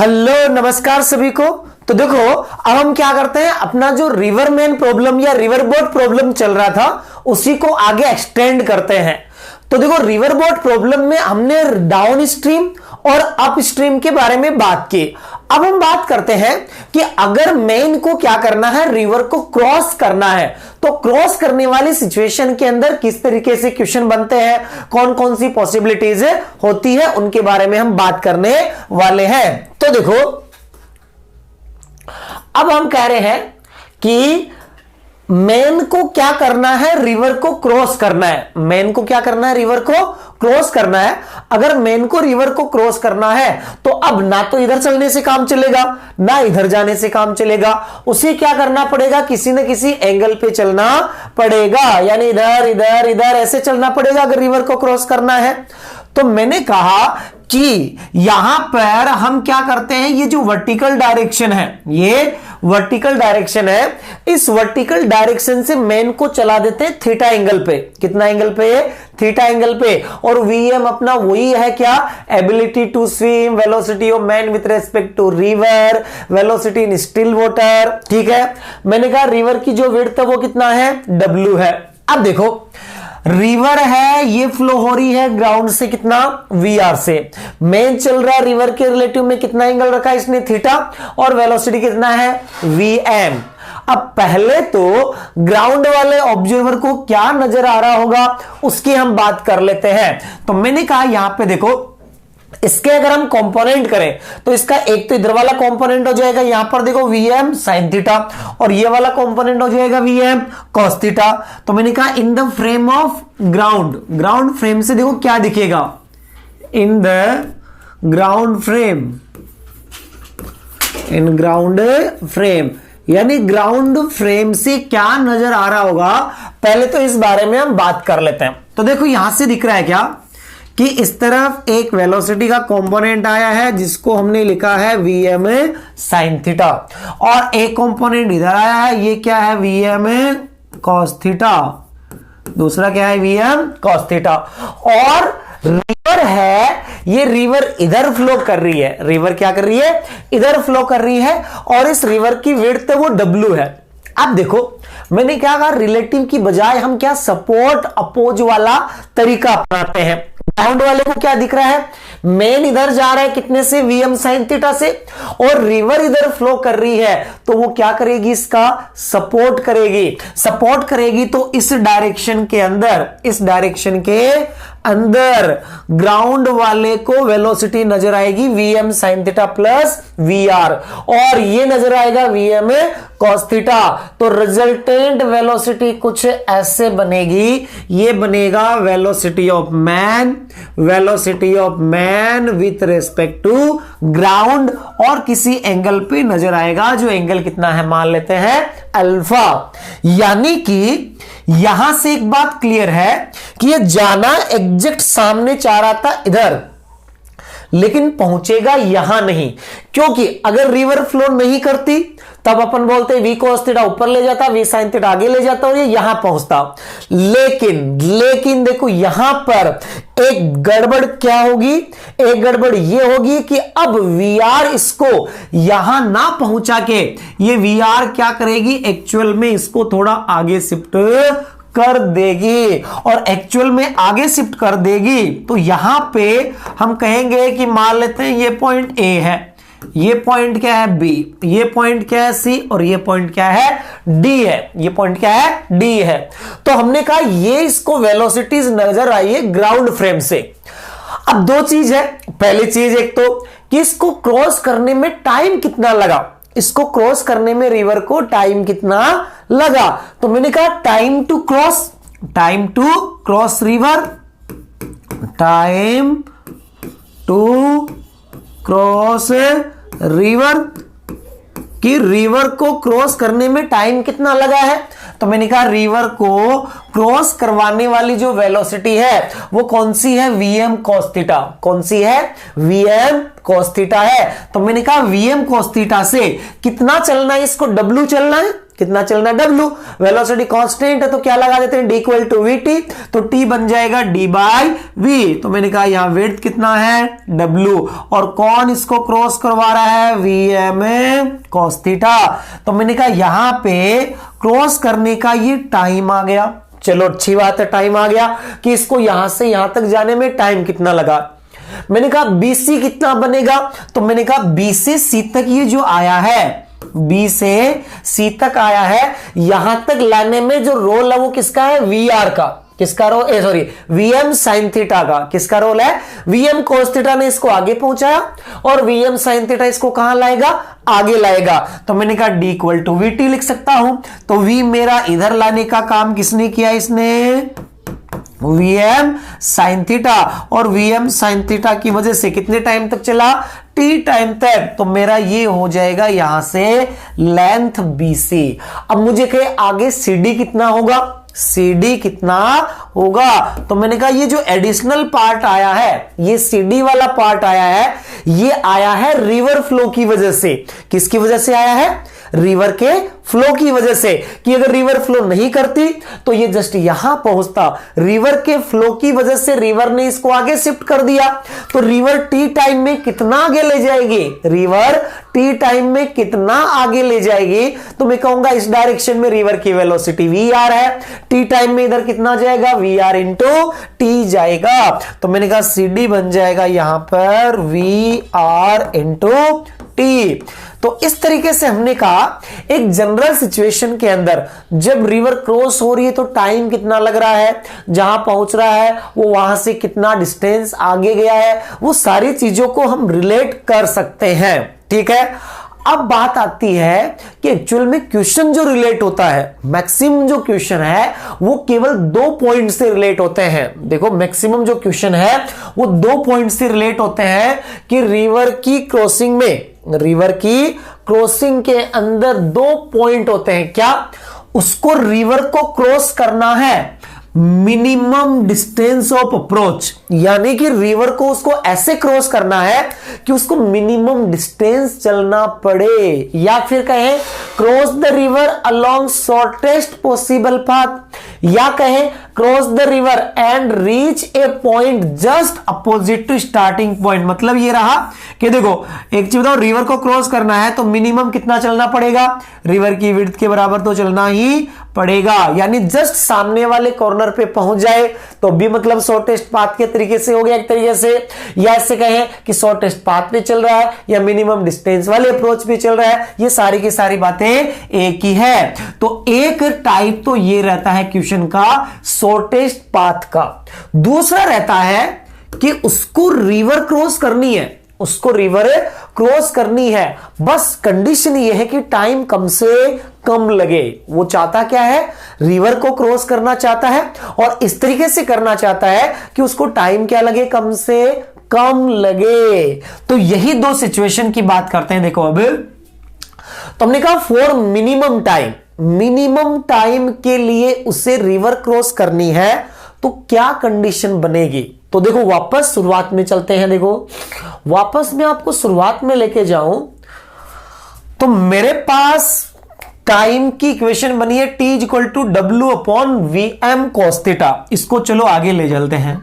Hello नमस्कार सभी को। तो देखो अब हम क्या करते हैं, अपना जो रिवरमैन प्रॉब्लम या रिवरबोट प्रॉब्लम चल रहा था उसी को आगे एक्सटेंड करते हैं। तो देखो रिवरबोट प्रॉब्लम में हमने डाउन स्ट्रीम और अप स्ट्रीम के बारे में बात की। अब हम बात करते हैं कि अगर मेन को क्या करना है, रिवर को क्रॉस करना है, तो क्रॉस करने वाली सिचुएशन के अंदर किस तरीके से क्वेश्चन बनते हैं, कौन कौन सी पॉसिबिलिटीज होती है, उनके बारे में हम बात करने वाले हैं। तो देखो अब हम कह रहे हैं कि मेन को क्या करना है, रिवर को क्रॉस करना है। मेन को क्या करना है, रिवर को क्रॉस करना है। अगर मेन को रिवर को क्रॉस करना है तो अब ना तो इधर चलने से काम चलेगा ना इधर जाने से काम चलेगा, उसे क्या करना पड़ेगा, किसी न किसी एंगल पे चलना पड़ेगा, यानी इधर इधर इधर ऐसे चलना पड़ेगा अगर रिवर को क्रॉस करना है। तो मैंने कहा कि यहां पर हम क्या करते हैं, ये जो वर्टिकल डायरेक्शन है, ये वर्टिकल डायरेक्शन है, इस वर्टिकल डायरेक्शन से मेन को चला देते हैं थीटा एंगल पे। कितना एंगल पे? थीटा एंगल पे। और वीएम अपना वही है क्या, ability to swim, velocity of man with respect to river, velocity in still water. ठीक है, मैंने कहा रिवर की जो विड्थ है वो कितना है, W है। अब देखो रिवर है, ये फ्लो हो रही है ग्राउंड से कितना, VR से। मेन चल रहा है रिवर के रिलेटिव में कितना एंगल रखा है इसने, थीटा, और वेलोसिटी कितना है, VM। अब पहले तो ग्राउंड वाले ऑब्जर्वर को क्या नजर आ रहा होगा उसकी हम बात कर लेते हैं। तो मैंने कहा यहां पे देखो, इसके अगर हम कंपोनेंट करें तो इसका एक तो इधर वाला कंपोनेंट हो जाएगा, यहां पर देखो VM sin थीटा, और ये वाला कंपोनेंट हो जाएगा VM cos थीटा। तो मैंने कहा in the frame of ground, ground frame से देखो क्या दिखेगा, in the ground frame, in ground frame, यानी ग्राउंड फ्रेम से क्या नजर आ रहा होगा, पहले तो इस बारे में हम बात कर लेते हैं। तो देखो यहां से दिख रहा है क्या कि इस तरफ एक वेलोसिटी का कंपोनेंट आया है जिसको हमने लिखा है VM sin थीटा, और एक कंपोनेंट इधर आया है, ये क्या है, VM cos थीटा, दूसरा क्या है, VM cos थीटा। और रिवर है, ये रिवर इधर फ्लो कर रही है, रिवर क्या कर रही है, इधर फ्लो कर रही है, और इस रिवर की विड्थ वो W है। अब देखो मैंने क्या कहा, रिलेटिव की बजाय हम क्या सपोर्ट अपोज वाला तरीका अपनाते हैं। ग्राउंड वाले को क्या दिख रहा है, मेन इधर जा रहा है कितने से, VM sin थीटा से, और रिवर इधर फ्लो कर रही है, तो वो क्या करेगी, इसका सपोर्ट करेगी। सपोर्ट करेगी तो इस डायरेक्शन के अंदर, इस डायरेक्शन के अंदर ग्राउंड वाले को वेलोसिटी नजर आएगी VM sin theta plus VR, और ये नजर आएगा VM cos थीटा। तो रिजल्टेंट वेलोसिटी कुछ ऐसे बनेगी, ये बनेगा velocity of man, velocity of man with respect to ground, और किसी एंगल पे नजर आएगा, जो एंगल कितना है, मान लेते हैं अल्फा। यानी कि यहां से एक बात क्लियर है कि ये जाना एग्जैक्ट सामने चाह रहा था इधर, लेकिन पहुंचेगा यहां नहीं, क्योंकि अगर रिवर फ्लो नहीं करती तब अपन बोलते V cos थीटा ऊपर ले जाता, V sin थीटा आगे ले जाता और ये यहां पहुंचता। लेकिन देखो यहां पर एक गड़बड़ क्या होगी, एक गड़बड़ ये होगी कि अब VR इसको यहां ना पहुंचा के ये VR क्या करेगी, एक्चुअल में इसको थोड़ा आगे शिफ्ट कर देगी, और एक्चुअल में आगे शिफ्ट कर देगी तो यहां पे हम कहेंगे कि मान लेते हैं ये पॉइंट A है, ये पॉइंट क्या है B, ये पॉइंट क्या है C, और ये पॉइंट क्या है D है, ये पॉइंट क्या है D है। तो हमने कहा ये इसको वेलोसिटीज नजर आई है ग्राउंड फ्रेम से। अब दो चीज है, पहली चीज एक तो कि इसको क्रॉस करने में टाइम कितना लगा, इसको क्रॉस करने में रिवर को टाइम कितना लगा। तो मैंने कहा time to cross river, time to cross river, कि रिवर को क्रॉस करने में टाइम कितना लगा है। तो मैंने कहा रिवर को क्रॉस करवाने वाली जो वेलोसिटी है वो कौन सी है, VM cos थीटा। कौन सी है, VM cos थीटा है। तो मैंने कहा VM cos थीटा से कितना चलना है, इसको W चलना है, कितना चलना है w, वेलोसिटी कांस्टेंट है तो क्या लगा देते हैं d इक्वल टू vt, तो t बन जाएगा d बाई v। तो मैंने कहा यहां विड्थ कितना है w, और कौन इसको क्रॉस करवा रहा है, vm cos थीटा। तो मैंने कहा यहां पे क्रॉस करने का ये टाइम आ गया, चलो अच्छी बात है, टाइम आ गया कि इसको यहां से यहां तक जाने में टाइम कितना लगा। मैंने कहा BC कितना बनेगा, तो मैंने कहा B से C तक ये जो आया है, B से C तक आया है, यहां तक लाने में जो रोल है वो किसका है, VR का, किसका role, sorry Vm sin theta का, किसका रोल है, Vm cos थीटा ने इसको आगे पहुंचाया और Vm sin थीटा इसको कहां लाएगा, आगे लाएगा। तो मैंने कहा d इक्वल टू vt लिख सकता हूं, तो v मेरा इधर लाने का काम किसने किया, इसने Vm sin थीटा, और Vm sin थीटा की वजह से कितने टाइम तक चला, t टाइम तक। तो मेरा ये हो जाएगा यहां से लेंथ BC। अब मुझे कहे आगे CD कितना होगा, CD कितना होगा, तो मैंने कहा ये जो एडिशनल पार्ट आया है, ये CD वाला पार्ट आया है, ये आया है रिवर फ्लो की वजह से। किसकी वजह से आया है, रिवर के फ्लो की वजह से, कि अगर रिवर फ्लो नहीं करती तो ये जस्ट यहां पहुंचता, रिवर के फ्लो की वजह से रिवर ने इसको आगे शिफ्ट कर दिया। तो रिवर टी टाइम में कितना आगे ले जाएगी, रिवर टी टाइम में कितना आगे ले जाएगी, तो मैं कहूंगा इस डायरेक्शन में रिवर की वेलोसिटी VR है, टी टाइम में इधर कितना जाएगा, VR इंटू टी जाएगा। तो मैंने कहा CD बन जाएगा यहां पर VR इंटू टी। तो इस तरीके से हमने कहा एक जनरल सिचुएशन के अंदर जब रिवर क्रॉस हो रही है तो टाइम कितना लग रहा है, जहां पहुंच रहा है वो वहां से कितना डिस्टेंस आगे गया है, वो सारी चीजों को हम रिलेट कर सकते हैं। ठीक है, अब बात आती है कि एक्चुअल में क्वेश्चन जो रिलेट होता है, मैक्सिमम जो क्वेश्चन है वो केवल 2 पॉइंट से रिलेट होते हैं। देखो मैक्सिमम जो क्वेश्चन है वो 2 पॉइंट से रिलेट होते हैं कि रिवर की क्रॉसिंग में, रिवर की क्रॉसिंग के अंदर 2 पॉइंट होते हैं। क्या, उसको रिवर को क्रॉस करना है मिनिमम डिस्टेंस ऑफ अप्रोच, यानी कि रिवर को उसको ऐसे क्रॉस करना है कि उसको मिनिमम डिस्टेंस चलना पड़े, या फिर कहें cross the river along shortest possible path, या कहें cross the river and reach a point just opposite to starting point. मतलब ये रहा कि देखो एक चीज बताओ, रिवर को क्रॉस करना है तो मिनिमम कितना चलना पड़ेगा, रिवर की विड्थ के बराबर तो चलना ही पड़ेगा, यानी जस्ट सामने वाले कॉर्नर पे पहुंच जाए तो भी मतलब शॉर्टेस्ट पाथ के तरीके से हो गया एक तरीके से, या ऐसे कहें कि शॉर्टेस्ट पाथ पे चल रहा है या मिनिमम डिस्टेंस वाले अप्रोच पे चल रहा है, ये सारी की सारी बातें एक ही है। तो एक टाइप तो ये रहता है क्वेश्चन का शॉर्टेस्ट पाथ का, दूसरा रहता है कि उसको रिवर क्रॉस करनी है, उसको रिवर क्रॉस करनी है, बस कंडीशन ये है कि टाइम कम से कम लगे। वो चाहता क्या है, रिवर को क्रॉस करना चाहता है और इस तरीके से करना चाहता है कि उसको टाइम क्या लगे, कम से कम लगे। तो यही 2 सिचुएशन की बात करते हैं। देखो अब तो हमने कहा for minimum time, minimum time के लिए उसे रिवर क्रॉस करनी है तो क्या कंडीशन बनेगी। तो देखो वापस शुरुआत में चलते हैं। देखो वापस मैं आपको शुरुआत में लेके जाऊं तो मेरे पास टाइम की इक्वेशन बनी है t equal to w upon vm cos theta. इसको चलो आगे ले चलते हैं,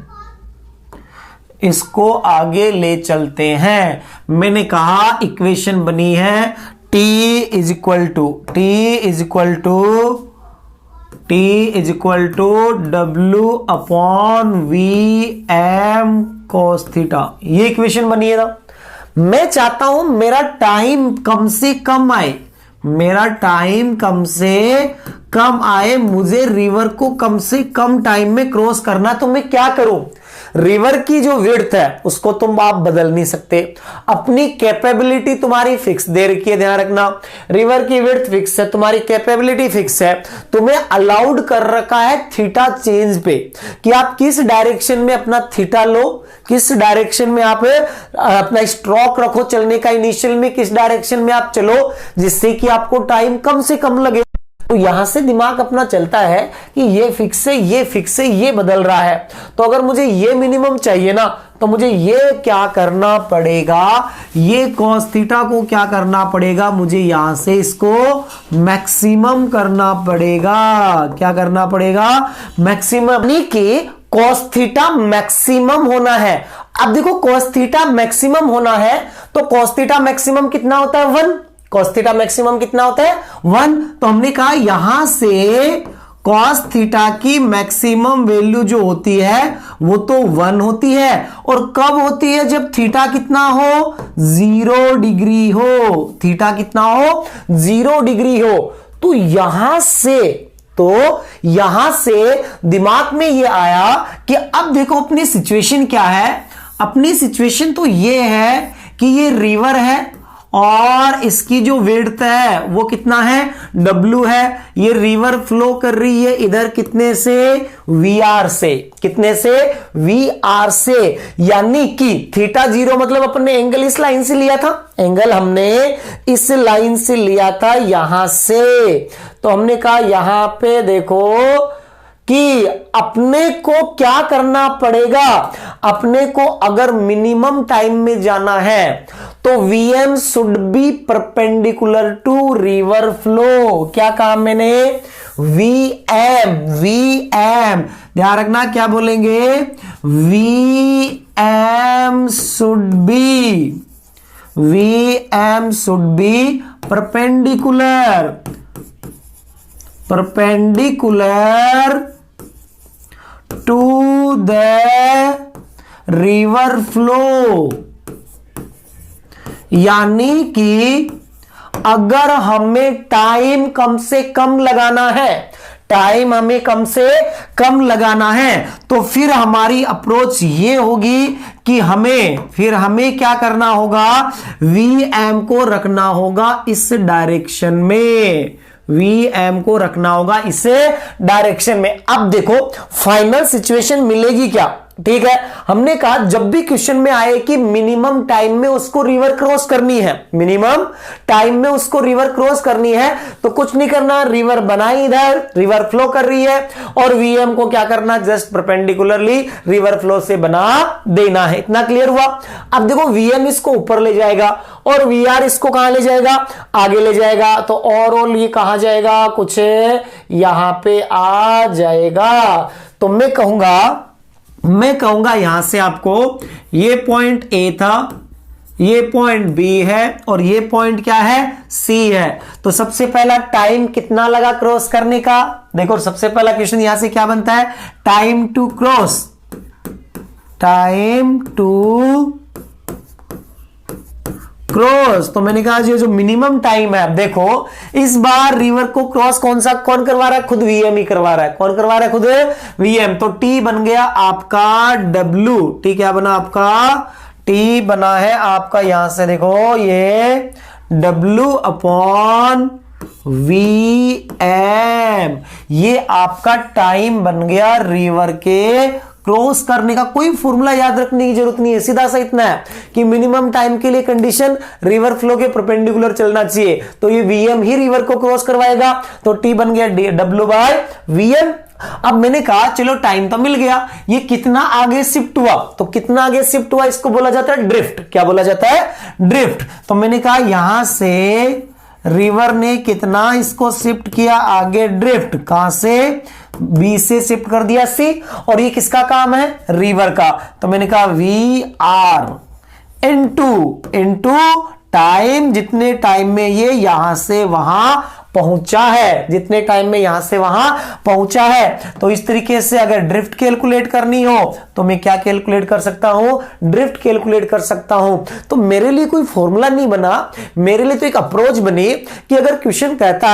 इसको आगे ले चलते हैं। मैंने कहा इक्वेशन बनी है t is equal to w upon vm cos theta. ये इक्वेशन बनी है ना। मैं चाहता हूं मेरा टाइम कम से कम आए, मेरा टाइम कम से कम आए, मुझे रिवर को कम से कम टाइम में क्रॉस करना। तो मैं क्या करूं, रिवर की जो विड्थ है उसको तुम आप बदल नहीं सकते, अपनी कैपेबिलिटी तुम्हारी फिक्स दे रखी है, ध्यान रखना। रिवर की विड्थ फिक्स है, तुम्हारी कैपेबिलिटी फिक्स है, तुम्हें अलाउड कर रखा है थीटा चेंज पे कि आप किस डायरेक्शन में अपना थीटा लो, किस डायरेक्शन में आप अपना स्ट्रोक रखो चलने का, इनिशियल में किस डायरेक्शन में आप चलो जिससे कि आपको टाइम कम से कम लगे। तो यहां से दिमाग अपना चलता है कि ये फिक्स है, ये फिक्स है, ये बदल रहा है। तो अगर मुझे ये मिनिमम चाहिए ना तो मुझे ये क्या करना पड़ेगा, ये cos थीटा को क्या करना पड़ेगा, मुझे यहां से इसको मैक्सिमम करना पड़ेगा। क्या करना पड़ेगा, मैक्सिमम, यानी कि cos थीटा मैक्सिमम होना है। अब देखो cos थीटा मैक्सिमम होना है तो cos थीटा मैक्सिमम कितना होता है 1, cos थीटा मैक्सिमम कितना होता है 1। तो हमने कहा यहां से cos थीटा की मैक्सिमम वैल्यू जो होती है वो तो 1 होती है, और कब होती है, जब थीटा कितना हो 0 डिग्री हो, थीटा कितना हो 0 डिग्री हो। तो यहां से दिमाग में ये आया कि अब देखो अपनी सिचुएशन क्या है, अपनी सिचुएशन तो ये है कि ये रिवर है और इसकी जो विड्थ है वो कितना है W है, ये रिवर फ्लो कर रही है इधर कितने से VR से, कितने से VR से, यानी कि थीटा 0 मतलब अपन ने एंगल इस लाइन से लिया था, एंगल हमने इस लाइन से लिया था यहां से। तो हमने कहा यहां पे देखो कि अपने को क्या करना पड़ेगा, अपने को अगर मिनिमम टाइम में जाना है तो Vm should be perpendicular to river flow. क्या कहा मैंने, Vm ध्यान रखना, क्या बोलेंगे, Vm should be perpendicular to the river flow, यानी कि अगर हमें टाइम कम से कम लगाना है, टाइम हमें कम से कम लगाना है, तो फिर हमारी अप्रोच ये होगी कि हमें क्या करना होगा, Vm को रखना होगा इस डायरेक्शन में, Vm को रखना होगा इस डायरेक्शन में। अब देखो फाइनल सिचुएशन मिलेगी क्या, ठीक है, हमने कहा जब भी क्वेश्चन में आए कि मिनिमम टाइम में उसको रिवर क्रॉस करनी है, मिनिमम टाइम में उसको रिवर क्रॉस करनी है, तो कुछ नहीं करना, रिवर बनाई इधर, रिवर फ्लो कर रही है, और Vm को क्या करना, जस्ट परपेंडिकुलरली रिवर फ्लो से बना देना है। इतना क्लियर हुआ। अब देखो Vm इसको ऊपर ले जाएगा और VR इसको कहां ले जाएगा, आगे ले जाएगा, तो ओवरऑल ये कहां जाएगा, कुछ यहां पे आ जाएगा। तो मैं कहूंगा यहां से आपको ये पॉइंट A था, ये पॉइंट B है, और ये पॉइंट क्या है, C है। तो सबसे पहला टाइम कितना लगा क्रॉस करने का, देखो सबसे पहला क्वेश्चन यहां से क्या बनता है, टाइम टू क्रॉस। तो मैंने कहा जो मिनिमम टाइम है, अब देखो इस बार रिवर को क्रॉस कौन करवा रहा है, खुद Vm ही करवा रहा है। कौन करवा रहा है, खुद Vm। तो T बन गया आपका W, T क्या बना आपका, T बना है आपका यहां से देखो ये W अपॉन Vm, ये आपका टाइम बन गया रिवर के क्रॉस करने का। कोई फॉर्मूला याद रखने की जरूरत नहीं है, सीधा सा इतना है कि मिनिमम टाइम के लिए कंडीशन रिवर फ्लो के परपेंडिकुलर चलना चाहिए, तो ये Vm ही रिवर को क्रॉस करवाएगा। तो T बन गया W बाय Vm। अब मैंने कहा चलो टाइम तो मिल गया, ये कितना आगे शिफ्ट हुआ, तो कितना आगे शिफ्ट हुआ इसको बोला जाता है ड्रिफ्ट। क्या बोला जाता है, ड्रिफ्ट। तो मैंने कहा यहां से रिवर ने कितना इसको शिफ्ट किया आगे, ड्रिफ्ट, कहां से, B से शिफ्ट कर दिया C, और ये किसका काम है, रिवर का। तो मैंने कहा VR इनटू टाइम, जितने टाइम में ये यहां से वहां पहुंचा है, जितने टाइम में यहां से वहां पहुंचा है। तो इस तरीके से अगर ड्रिफ्ट कैलकुलेट करनी हो तो मैं क्या कैलकुलेट कर सकता हूं, ड्रिफ्ट कैलकुलेट कर सकता हूं। तो मेरे लिए कोई फॉर्मूला नहीं बना, मेरे लिए तो एक अप्रोच बनी कि अगर क्वेश्चन कहता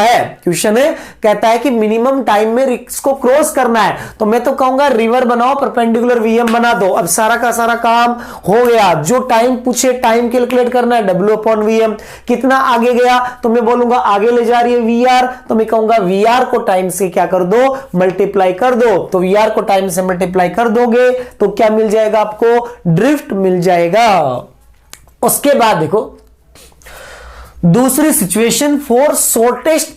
है कि मिनिमम टाइम में इसको क्रॉस करना है, तो मैं तो कहूंगा रिवर बनाओ, परपेंडिकुलर Vm बना दो। अब सारा का सारा काम हो गया। जो टाइम पूछे, टाइम कैलकुलेट करना है W अपॉन Vm, कितना आगे गया, तो मैं बोलूंगा आगे ले जा रही है VR, तो मैं कहूंगा VR को टाइम से क्या कर दो, मल्टीप्लाई कर दो। तो VR को टाइम से मल्टीप्लाई कर दोगे तो क्या मिल जाएगा आपको, ड्रिफ्ट मिल जाएगा। उसके बाद देखो दूसरी सिचुएशन, फॉर शॉर्टेस्ट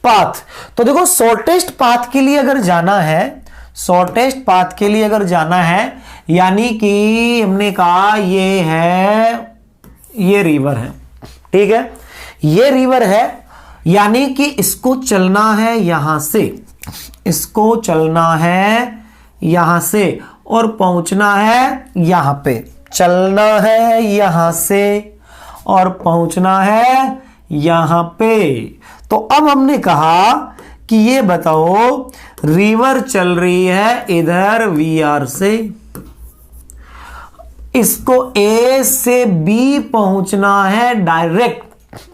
पाथ। तो देखो शॉर्टेस्ट पाथ के लिए अगर जाना है, शॉर्टेस्ट पाथ के लिए अगर जाना है, यानी कि हमने कहा ये रिवर है, ठीक है, ये रिवर है, यानी कि इसको चलना है यहां से, इसको चलना है यहां से और पहुंचना है यहां पे, चलना है यहां से और पहुंचना है यहां पे। तो अब हमने कहा कि ये बताओ रिवर चल रही है इधर वीआर से, इसको ए से बी पहुंचना है डायरेक्ट,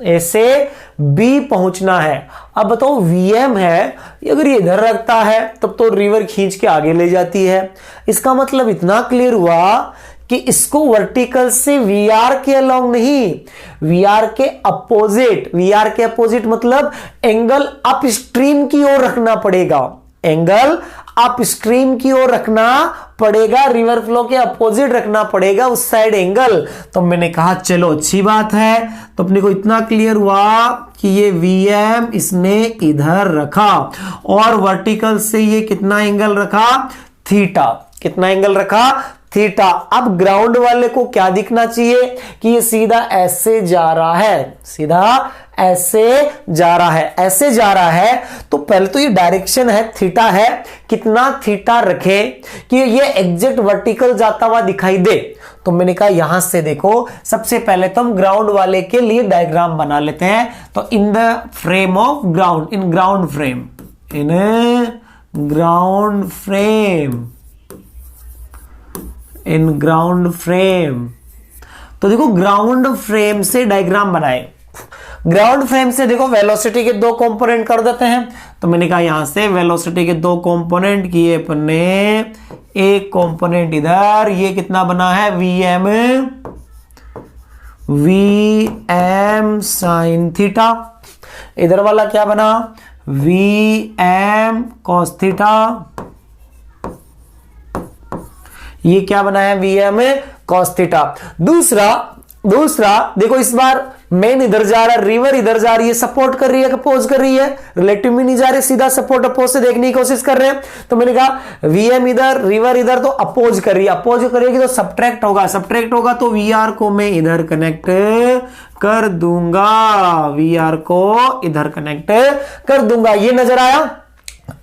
ए से बी पहुंचना है। अब बताओ वीएम है, अगर ये इधर रखता है तब तो रिवर खींच के आगे ले जाती है। इसका मतलब इतना क्लियर हुआ कि इसको वर्टिकल से वीआर के अलोंग नहीं, वीआर के अपोजिट, वीआर के अपोजिट मतलब एंगल अप स्ट्रीम की ओर रखना पड़ेगा, एंगल अप स्ट्रीम की ओर रखना पड़ेगा, रिवर फ्लो के अपोजिट रखना पड़ेगा उस साइड एंगल। तो मैंने कहा चलो अच्छी बात है, तो अपने को इतना क्लियर हुआ कि ये वीएम इसने इधर रखा और वर्टिकल से ये कितना एंगल रखा, थीटा, कितना एंगल रखा, थीटा। अब ग्राउंड वाले को क्या दिखना चाहिए कि ये सीधा ऐसे जा रहा है, सीधा ऐसे जा रहा है, ऐसे जा रहा है। तो पहले तो ये डायरेक्शन है, थीटा है, कितना थीटा रखे कि ये एग्जैक्ट वर्टिकल जाता हुआ दिखाई दे। तो मैंने कहा यहां से देखो, सबसे पहले तो हम ग्राउंड वाले के लिए डायग्राम बना लेते हैं। तो in the frame of ground, in ground frame, in ground frame, in ground frame. तो देखो ग्राउंड फ्रेम से डायग्राम बनाए, ग्राउंड फ्रेम से देखो वेलोसिटी के दो कंपोनेंट कर देते हैं। तो मैंने कहा यहां से वेलोसिटी के दो कंपोनेंट किए अपने, एक कंपोनेंट इधर, ये कितना बना है वीएम, वीएम साइन थीटा, इधर वाला क्या बना वीएम कॉस थीटा, ये क्या बना है वीएम कॉस थीटा। दूसरा देखो इस बार मेन इधर जा रहा है, रिवर इधर जा रही है, सपोर्ट कर रही है, अपोज कर रही है, रिलेटिव में नहीं जा रहे, सीधा सपोर्ट अपोज से देखने की कोशिश कर रहे हैं। तो मैंने कहा वीएम इधर, रिवर इधर, तो अपोज कर रही है, अपोज करेगी तो सब्ट्रैक्ट होगा, सब्ट्रैक्ट होगा तो वीआर को मैं इधर कनेक्ट कर दूंगा, वीआर को इधर कनेक्ट कर दूंगा। ये नजर आया।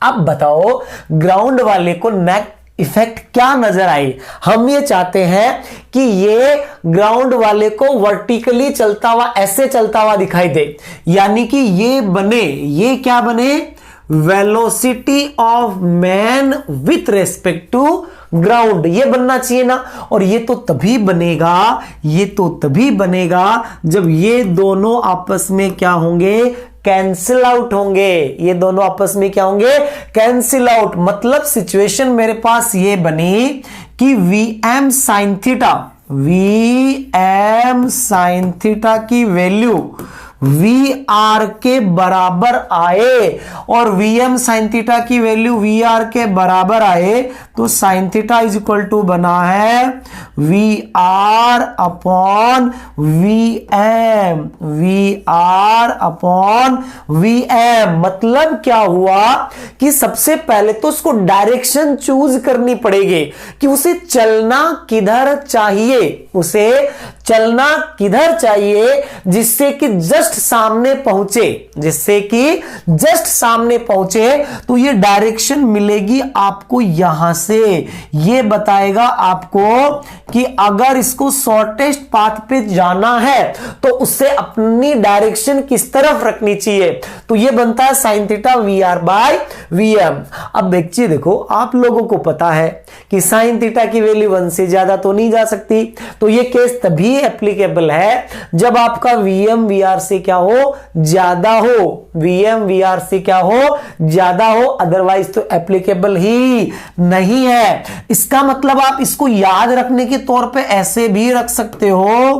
अब बताओ ग्राउंड वाले को नेट इफेक्ट क्या नजर आई। हम ये चाहते हैं कि ये ग्राउंड वाले को वर्टिकली चलता हुआ, ऐसे चलता हुआ दिखाई दे, यानी कि ये बने, ये क्या बने, velocity of man with respect to ground, ये बनना चाहिए ना। और ये तो तभी बनेगा, ये तो तभी बनेगा जब ये दोनों आपस में क्या होंगे, कैंसिल आउट होंगे, ये दोनों आपस में क्या होंगे, कैंसिल आउट। मतलब सिचुएशन मेरे पास ये बनी कि VM sine theta, VM sine theta की वैल्यू वी आर के बराबर आए और वीएम साइन थीटा की वैल्यू वी आर के बराबर आए, तो sine theta is equal to बना है V R upon V M, V R upon V M. मतलब क्या हुआ कि सबसे पहले तो उसको डायरेक्शन चूज करनी पड़ेगी कि उसे चलना किधर चाहिए, उसे चलना किधर चाहिए जिससे कि जस्ट सामने पहुंचे, जिससे कि जस्ट सामने पहुंचे। तो ये डायरेक्शन मिलेगी आपको यहां से, ये बताएगा आपको कि अगर इसको शॉर्टेस्ट पाथ पे जाना है तो उससे अपनी डायरेक्शन किस तरफ रखनी चाहिए। तो ये बनता है sine theta V R by V M. अब देखिए, देखो आप लोगों को पता है कि साइन थीटा की वैल्यू 1 से ज्यादा तो नहीं जा सकती, तो ये केस तभी एप्लीकेबल है जब आपका वीएम वीआर से क्या हो, ज्यादा हो, वीएम वीआर से क्या हो, ज्यादा हो, अदरवाइज तो एप्लीकेबल ही नहीं है। इसका मतलब आप इसको याद रखने के तौर पे ऐसे भी रख सकते हो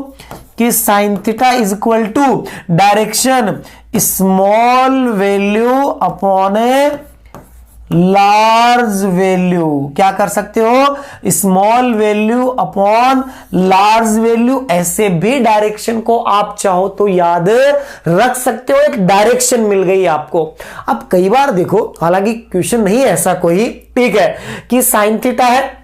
कि sine theta is equal to direction small value upon a large value, क्या कर सकते हो, small value upon large value, ऐसे भी डायरेक्शन को आप चाहो तो याद रख सकते हो। एक डायरेक्शन मिल गई आपको। अब कई बार देखो, हालांकि क्वेश्चन नहीं ऐसा कोई, ठीक है, कि साइन थीटा है,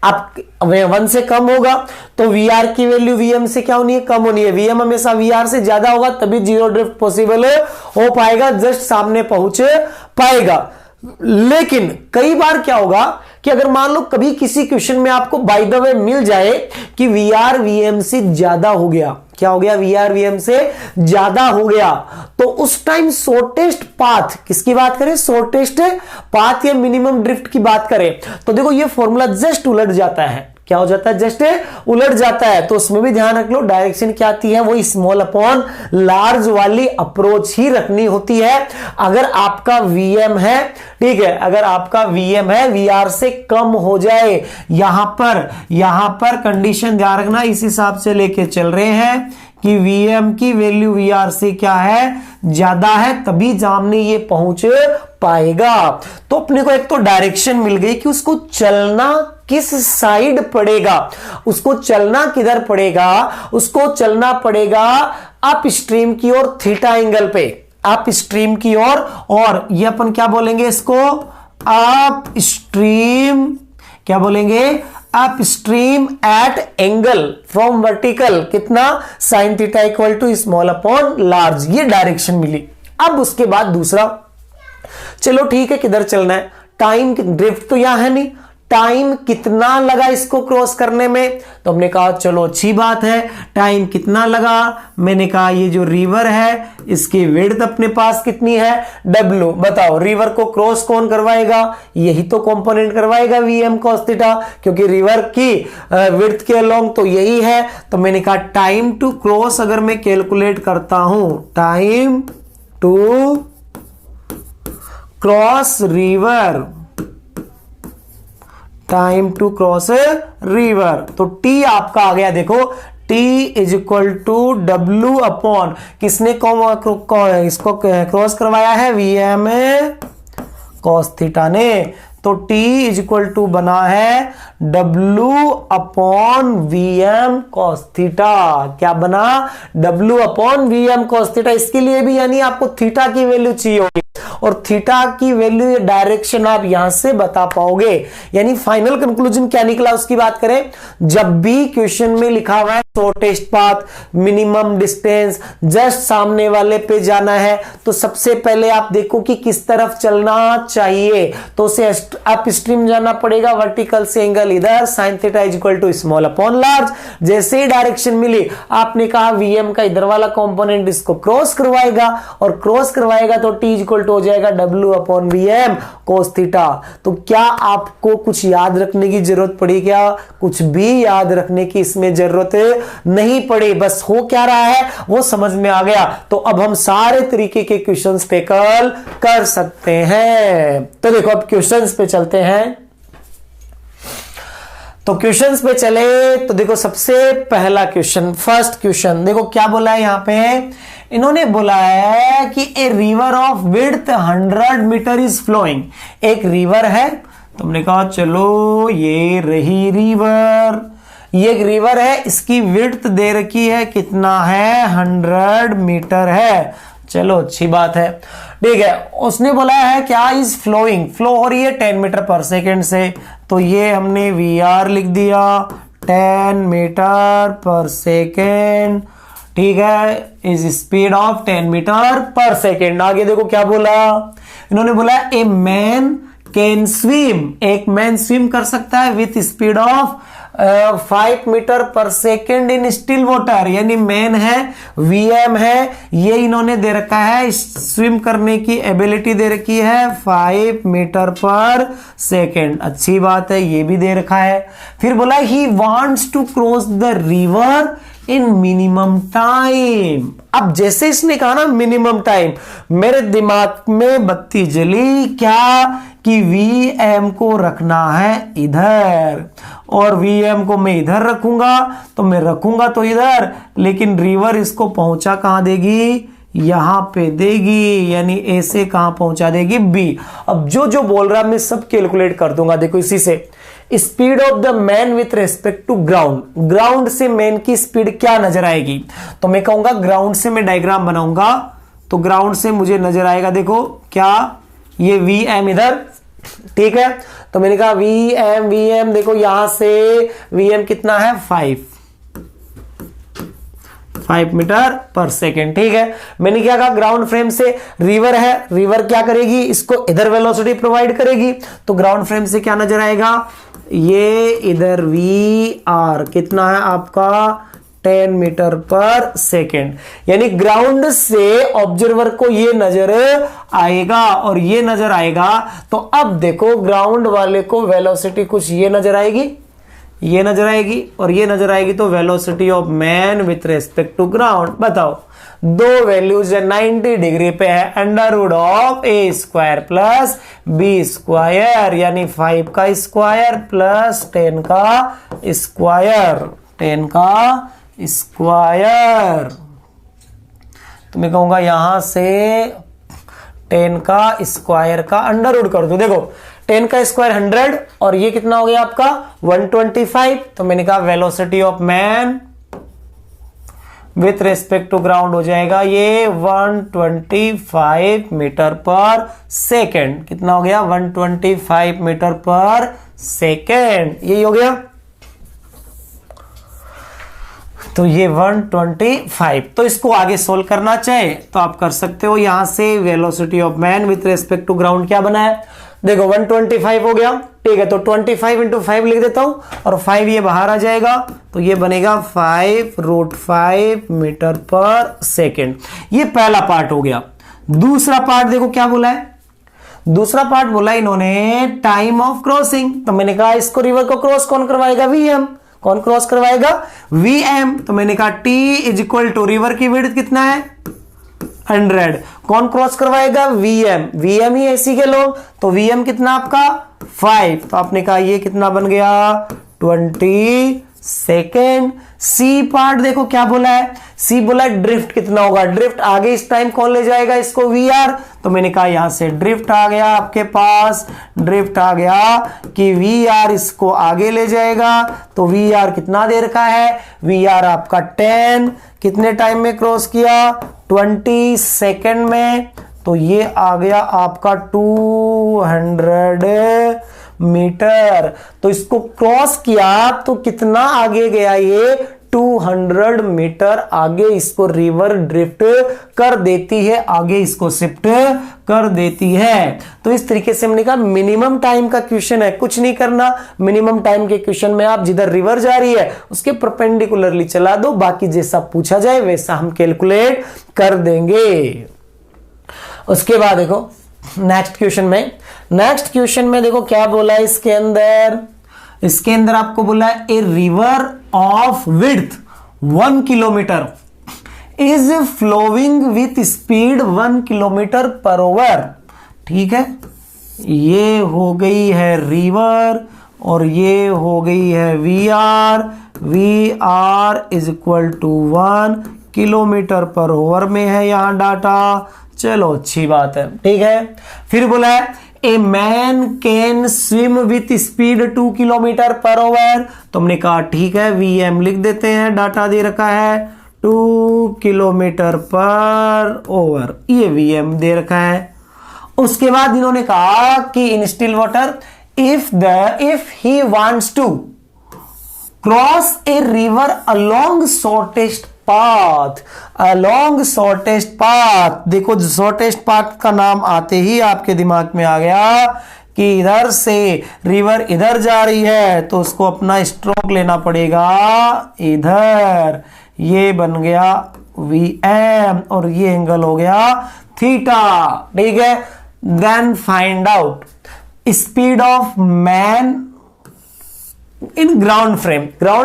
आप 1 से कम होगा तो वी आर की वैल्यू वी एम से क्या होनी है, कम होनी है। वी एम हमेशा वी आर से ज्यादा होगा तभी जीरो ड्रिफ्ट पॉसिबल हो पाएगा, जस्ट सामने पहुंच पाएगा। लेकिन कई बार क्या होगा कि अगर मान लो कभी किसी क्वेश्चन में आपको बाय द वे मिल जाए कि वी आर वी एम से ज्यादा हो गया, क्या हो गया, वी आर वी एम से ज्यादा हो गया, तो उस टाइम शॉर्टेस्ट पाथ, किसकी बात करें, शॉर्टेस्ट पाथ या मिनिमम ड्रिफ्ट की बात करें, तो देखो ये फॉर्मूला जस्ट उलट जाता है। क्या हो जाता है, जस्ट उलट जाता है। तो उसमें भी ध्यान रख लो, डायरेक्शन क्या आती है, वो स्मॉल अपॉन लार्ज वाली अप्रोच ही रखनी होती है। अगर आपका वीएम है, ठीक है, अगर आपका वीएम है वीआर से कम हो जाए, यहां पर कंडीशन ध्यान रखना, इस हिसाब से लेके चल रहे हैं कि वीएम की वैल्यू वीआर से क्या है, ज्यादा है, तभी सामने ये पहुंच पाएगा। तो अपने को एक तो डायरेक्शन मिल गई कि उसको चलना किस साइड पड़ेगा, उसको चलना किधर पड़ेगा, उसको चलना पड़ेगा अप स्ट्रीम की ओर थीटा एंगल पे, अप स्ट्रीम की ओर। और ये अपन क्या बोलेंगे इसको, अप स्ट्रीम, क्या बोलेंगे, upstream at angle from vertical, कितना, sine theta equal to small upon large. ये डायरेक्शन मिली। अब उसके बाद दूसरा, चलो ठीक है, किधर चलना है, टाइम, ड्रिफ्ट तो यहां है नहीं, टाइम कितना लगा इसको क्रॉस करने में, तो हमने कहा चलो अच्छी बात है, टाइम कितना लगा, मैंने कहा ये जो रिवर है इसकी विड्थ अपने पास कितनी है, W। बताओ रिवर को क्रॉस कौन करवाएगा, यही तो कंपोनेंट करवाएगा वीएम cos थीटा, क्योंकि रिवर की विड्थ के अलोंग तो यही है। तो मैंने कहा टाइम टू क्रॉस अगर मैं कैलकुलेट करता हूं, time to cross river, time to cross river, तो टी आपका आ गया, देखो T is equal to W upon, किसने इसको क्रॉस करवाया है, वीएम cos थीटा ने, तो T इज इक्वल टू बना है W upon VM cos theta. क्या बना, W upon VM cos theta. इसके लिए भी यानी आपको थीटा की वैल्यू चाहिए होगी, और थीटा की वैल्यू डायरेक्शन आप यहां से बता पाओगे। यानी फाइनल कंक्लूजन क्या निकला उसकी बात करें, जब भी क्वेश्चन में लिखा हुआ है shortest path, minimum distance, just सामने वाले पे जाना है, तो सबसे पहले आप देखो कि किस तरफ चलना चाहिए, तो उसे अप स्ट्रीम जाना पड़ेगा, वर्टिकल से एंगल इधर, sine theta is equal to small upon large. जैसे ही डायरेक्शन मिली, आपने कहा वीएम का इधर वाला कंपोनेंट इसको क्रॉस करवाएगा, और क्रॉस करवाएगा तो टी इज इक्वल टू हो जाएगा W upon VM cos theta. तो क्या आपको कुछ याद रखने की जरूरत पड़ी क्या, कुछ भी याद रखने की इसमें जरूरत नहीं पड़ी, बस हो क्या रहा है वो समझ में आ गया। तो अब हम सारे तरीके के क्वेश्चंस टैकल कर सकते हैं। तो देखो अब क्वेश्चंस पे चलते हैं। तो क्वेश्चंस पे चले तो देखो सबसे पहला क्वेश्चन, फर्स्ट क्वेश्चन देखो क्या बोला है यहां पे, इन्होंने बोला है कि a river of width 100 metre is flowing. एक रिवर है, तुमने कहा चलो ये रही रिवर, ये एक रिवर है, इसकी विड्थ दे रखी है, कितना है, 100 मीटर है। चलो अच्छी बात है, ठीक है। उसने बोला है क्या, इज फ्लोइंग, फ्लो हो रही है 10 मीटर पर सेकेंड से, तो ये हमने वी आर लिख दिया 10 मीटर पर सेकेंड, ठीक है, is speed of 10 metre per second. आगे देखो क्या बोला, इन्होंने बोला ए मैन कैन स्विम, एक मैन स्विम कर सकता है with speed of 5 metre per second in still water. यानी मैन है, वीएम है, ये इन्होंने दे रखा है, स्विम करने की एबिलिटी दे रखी है 5 मीटर पर सेकेंड। अच्छी बात है, ये भी दे रखा है। फिर बोला he wants to cross the river in minimum time. अब जैसे इसने कहा ना मिनिमम टाइम, मेरे दिमाग में बत्ती जली क्या, कि वीएम को रखना है इधर, और वीएम को मैं इधर रखूंगा, तो मैं रखूंगा तो इधर, लेकिन रिवर इसको पहुंचा कहां देगी, यहां पे देगी, यानी ए से कहां पहुंचा देगी, बी। अब जो जो बोल रहा है मैं सब कैलकुलेट कर दूंगा। देखो इसी से speed of the man with respect to ground, ground से मैन की स्पीड क्या नजर आएगी, तो मैं कहूंगा ग्राउंड से मैं डायग्राम बनाऊंगा, तो ग्राउंड से मुझे नजर आएगा, देखो क्या, ये वी एम इधर, ठीक है। तो मैंने कहा वी एम, देखो यहां से वी एम कितना है, 5 मीटर पर सेकेंड, ठीक है। मैंने क्या कहा, ग्राउंड फ्रेम से रिवर है, रिवर क्या करेगी, इसको इधर वेलोसिटी प्रोवाइड करेगी, तो ग्राउंड फ्रेम से क्या नजर आएगा, ये इधर वी आर कितना है आपका 10 मीटर पर सेकेंड, यानी ग्राउंड से ऑब्जर्वर को ये नजर आएगा और ये नजर आएगा। तो अब देखो ग्राउंड वाले को वेलोसिटी कुछ ये नजर आएगी, ये नजर आएगी और ये नजर आएगी, तो velocity of man with respect to ground, बताओ दो वैल्यूज 90 डिग्री पे है, under root of a square plus b square, यानी 5 का स्क्वायर प्लस 10 का स्क्वायर, 10 का स्क्वायर। तो मैं कहूंगा यहां से 10 का स्क्वायर का अंडर रूट कर दो। देखो 10 का स्क्वायर 100 और ये कितना हो गया आपका 125। तो मैंने कहा velocity of man with respect to ground हो जाएगा ये 125 मीटर पर सेकेंड। कितना हो गया 125 मीटर पर सेकेंड, यही हो गया। तो ये 125। तो इसको आगे सोल्व करना चाहे तो आप कर सकते हो। यहां से velocity of man with respect to ground क्या बना है, देखो 125 हो गया, ठीक है। तो 25 इंटू 5 लिख देता हूं और 5 ये बाहर आ जाएगा, तो ये बनेगा 5√5 मीटर पर सेकेंड। ये पहला पार्ट हो गया। दूसरा पार्ट देखो क्या बोला है, दूसरा पार्ट बोला इन्होंने टाइम ऑफ क्रॉसिंग। तो मैंने कहा इसको रिवर को क्रॉस कौन करवाएगा, वीएम। कौन क्रॉस करवाएगा, वीएम। तो मैंने कहा T is equal to river की विड्थ कितना है 100, कौन क्रॉस करवाएगा, वीएम। वीएम ही एसी के लोग, तो वीएम कितना आपका 5। तो आपने कहा ये कितना बन गया 20 सेकेंड। सी पार्ट देखो क्या बोला है, सी बोला है ड्रिफ्ट कितना होगा, ड्रिफ्ट आगे इस टाइम कौन ले जाएगा इसको, वीआर। तो मैंने कहा यहां से ड्रिफ्ट आ गया आपके पास, ड्रिफ्ट आ गया कि वीआर इसको आगे ले जाएगा। तो वीआर कितना देर का है, वीआर आपका 10, कितने टाइम में क्रॉस किया 20 सेकेंड में। तो ये आ गया आपका 200 मीटर। तो इसको क्रॉस किया तो कितना आगे गया, ये 200 मीटर आगे इसको रिवर ड्रिफ्ट कर देती है, आगे इसको शिफ्ट कर देती है। तो इस तरीके से हमने कहा मिनिमम टाइम का क्वेश्चन है, कुछ नहीं करना। मिनिमम टाइम के क्वेश्चन में आप जिधर रिवर जा रही है उसके परपेंडिकुलरली चला दो, बाकी जैसा पूछा जाए वैसा हम कैलकुलेट कर देंगे। उसके बाद देखो नेक्स्ट क्वेश्चन में देखो क्या बोला है इसके अंदर आपको बोला है a river of width 1 kilometre is flowing with speed 1 kilometre per hour. ठीक है, ये हो गई है रिवर और ये हो गई है V R is equal to 1 kilometre per hour में है यहां डाटा। चलो अच्छी बात है, ठीक है। फिर बोला है a man can swim with speed 2 kilometre per our. तो हमने कहा ठीक है, वीएम लिख देते हैं, डाटा दे रखा है 2 किलोमीटर पर आवर, ये वीएम दे रखा है। उसके बाद इन्होंने कहा कि in still water if he wants to cross a river along shortest path. देखो शॉर्टेस्ट पाथ का नाम आते ही आपके दिमाग में आ गया कि इधर से रिवर इधर जा रही है तो उसको अपना स्ट्रोक लेना पड़ेगा इधर। ये बन गया वीएम और ये एंगल हो गया थीटा, ठीक है। Then find out speed of man in ground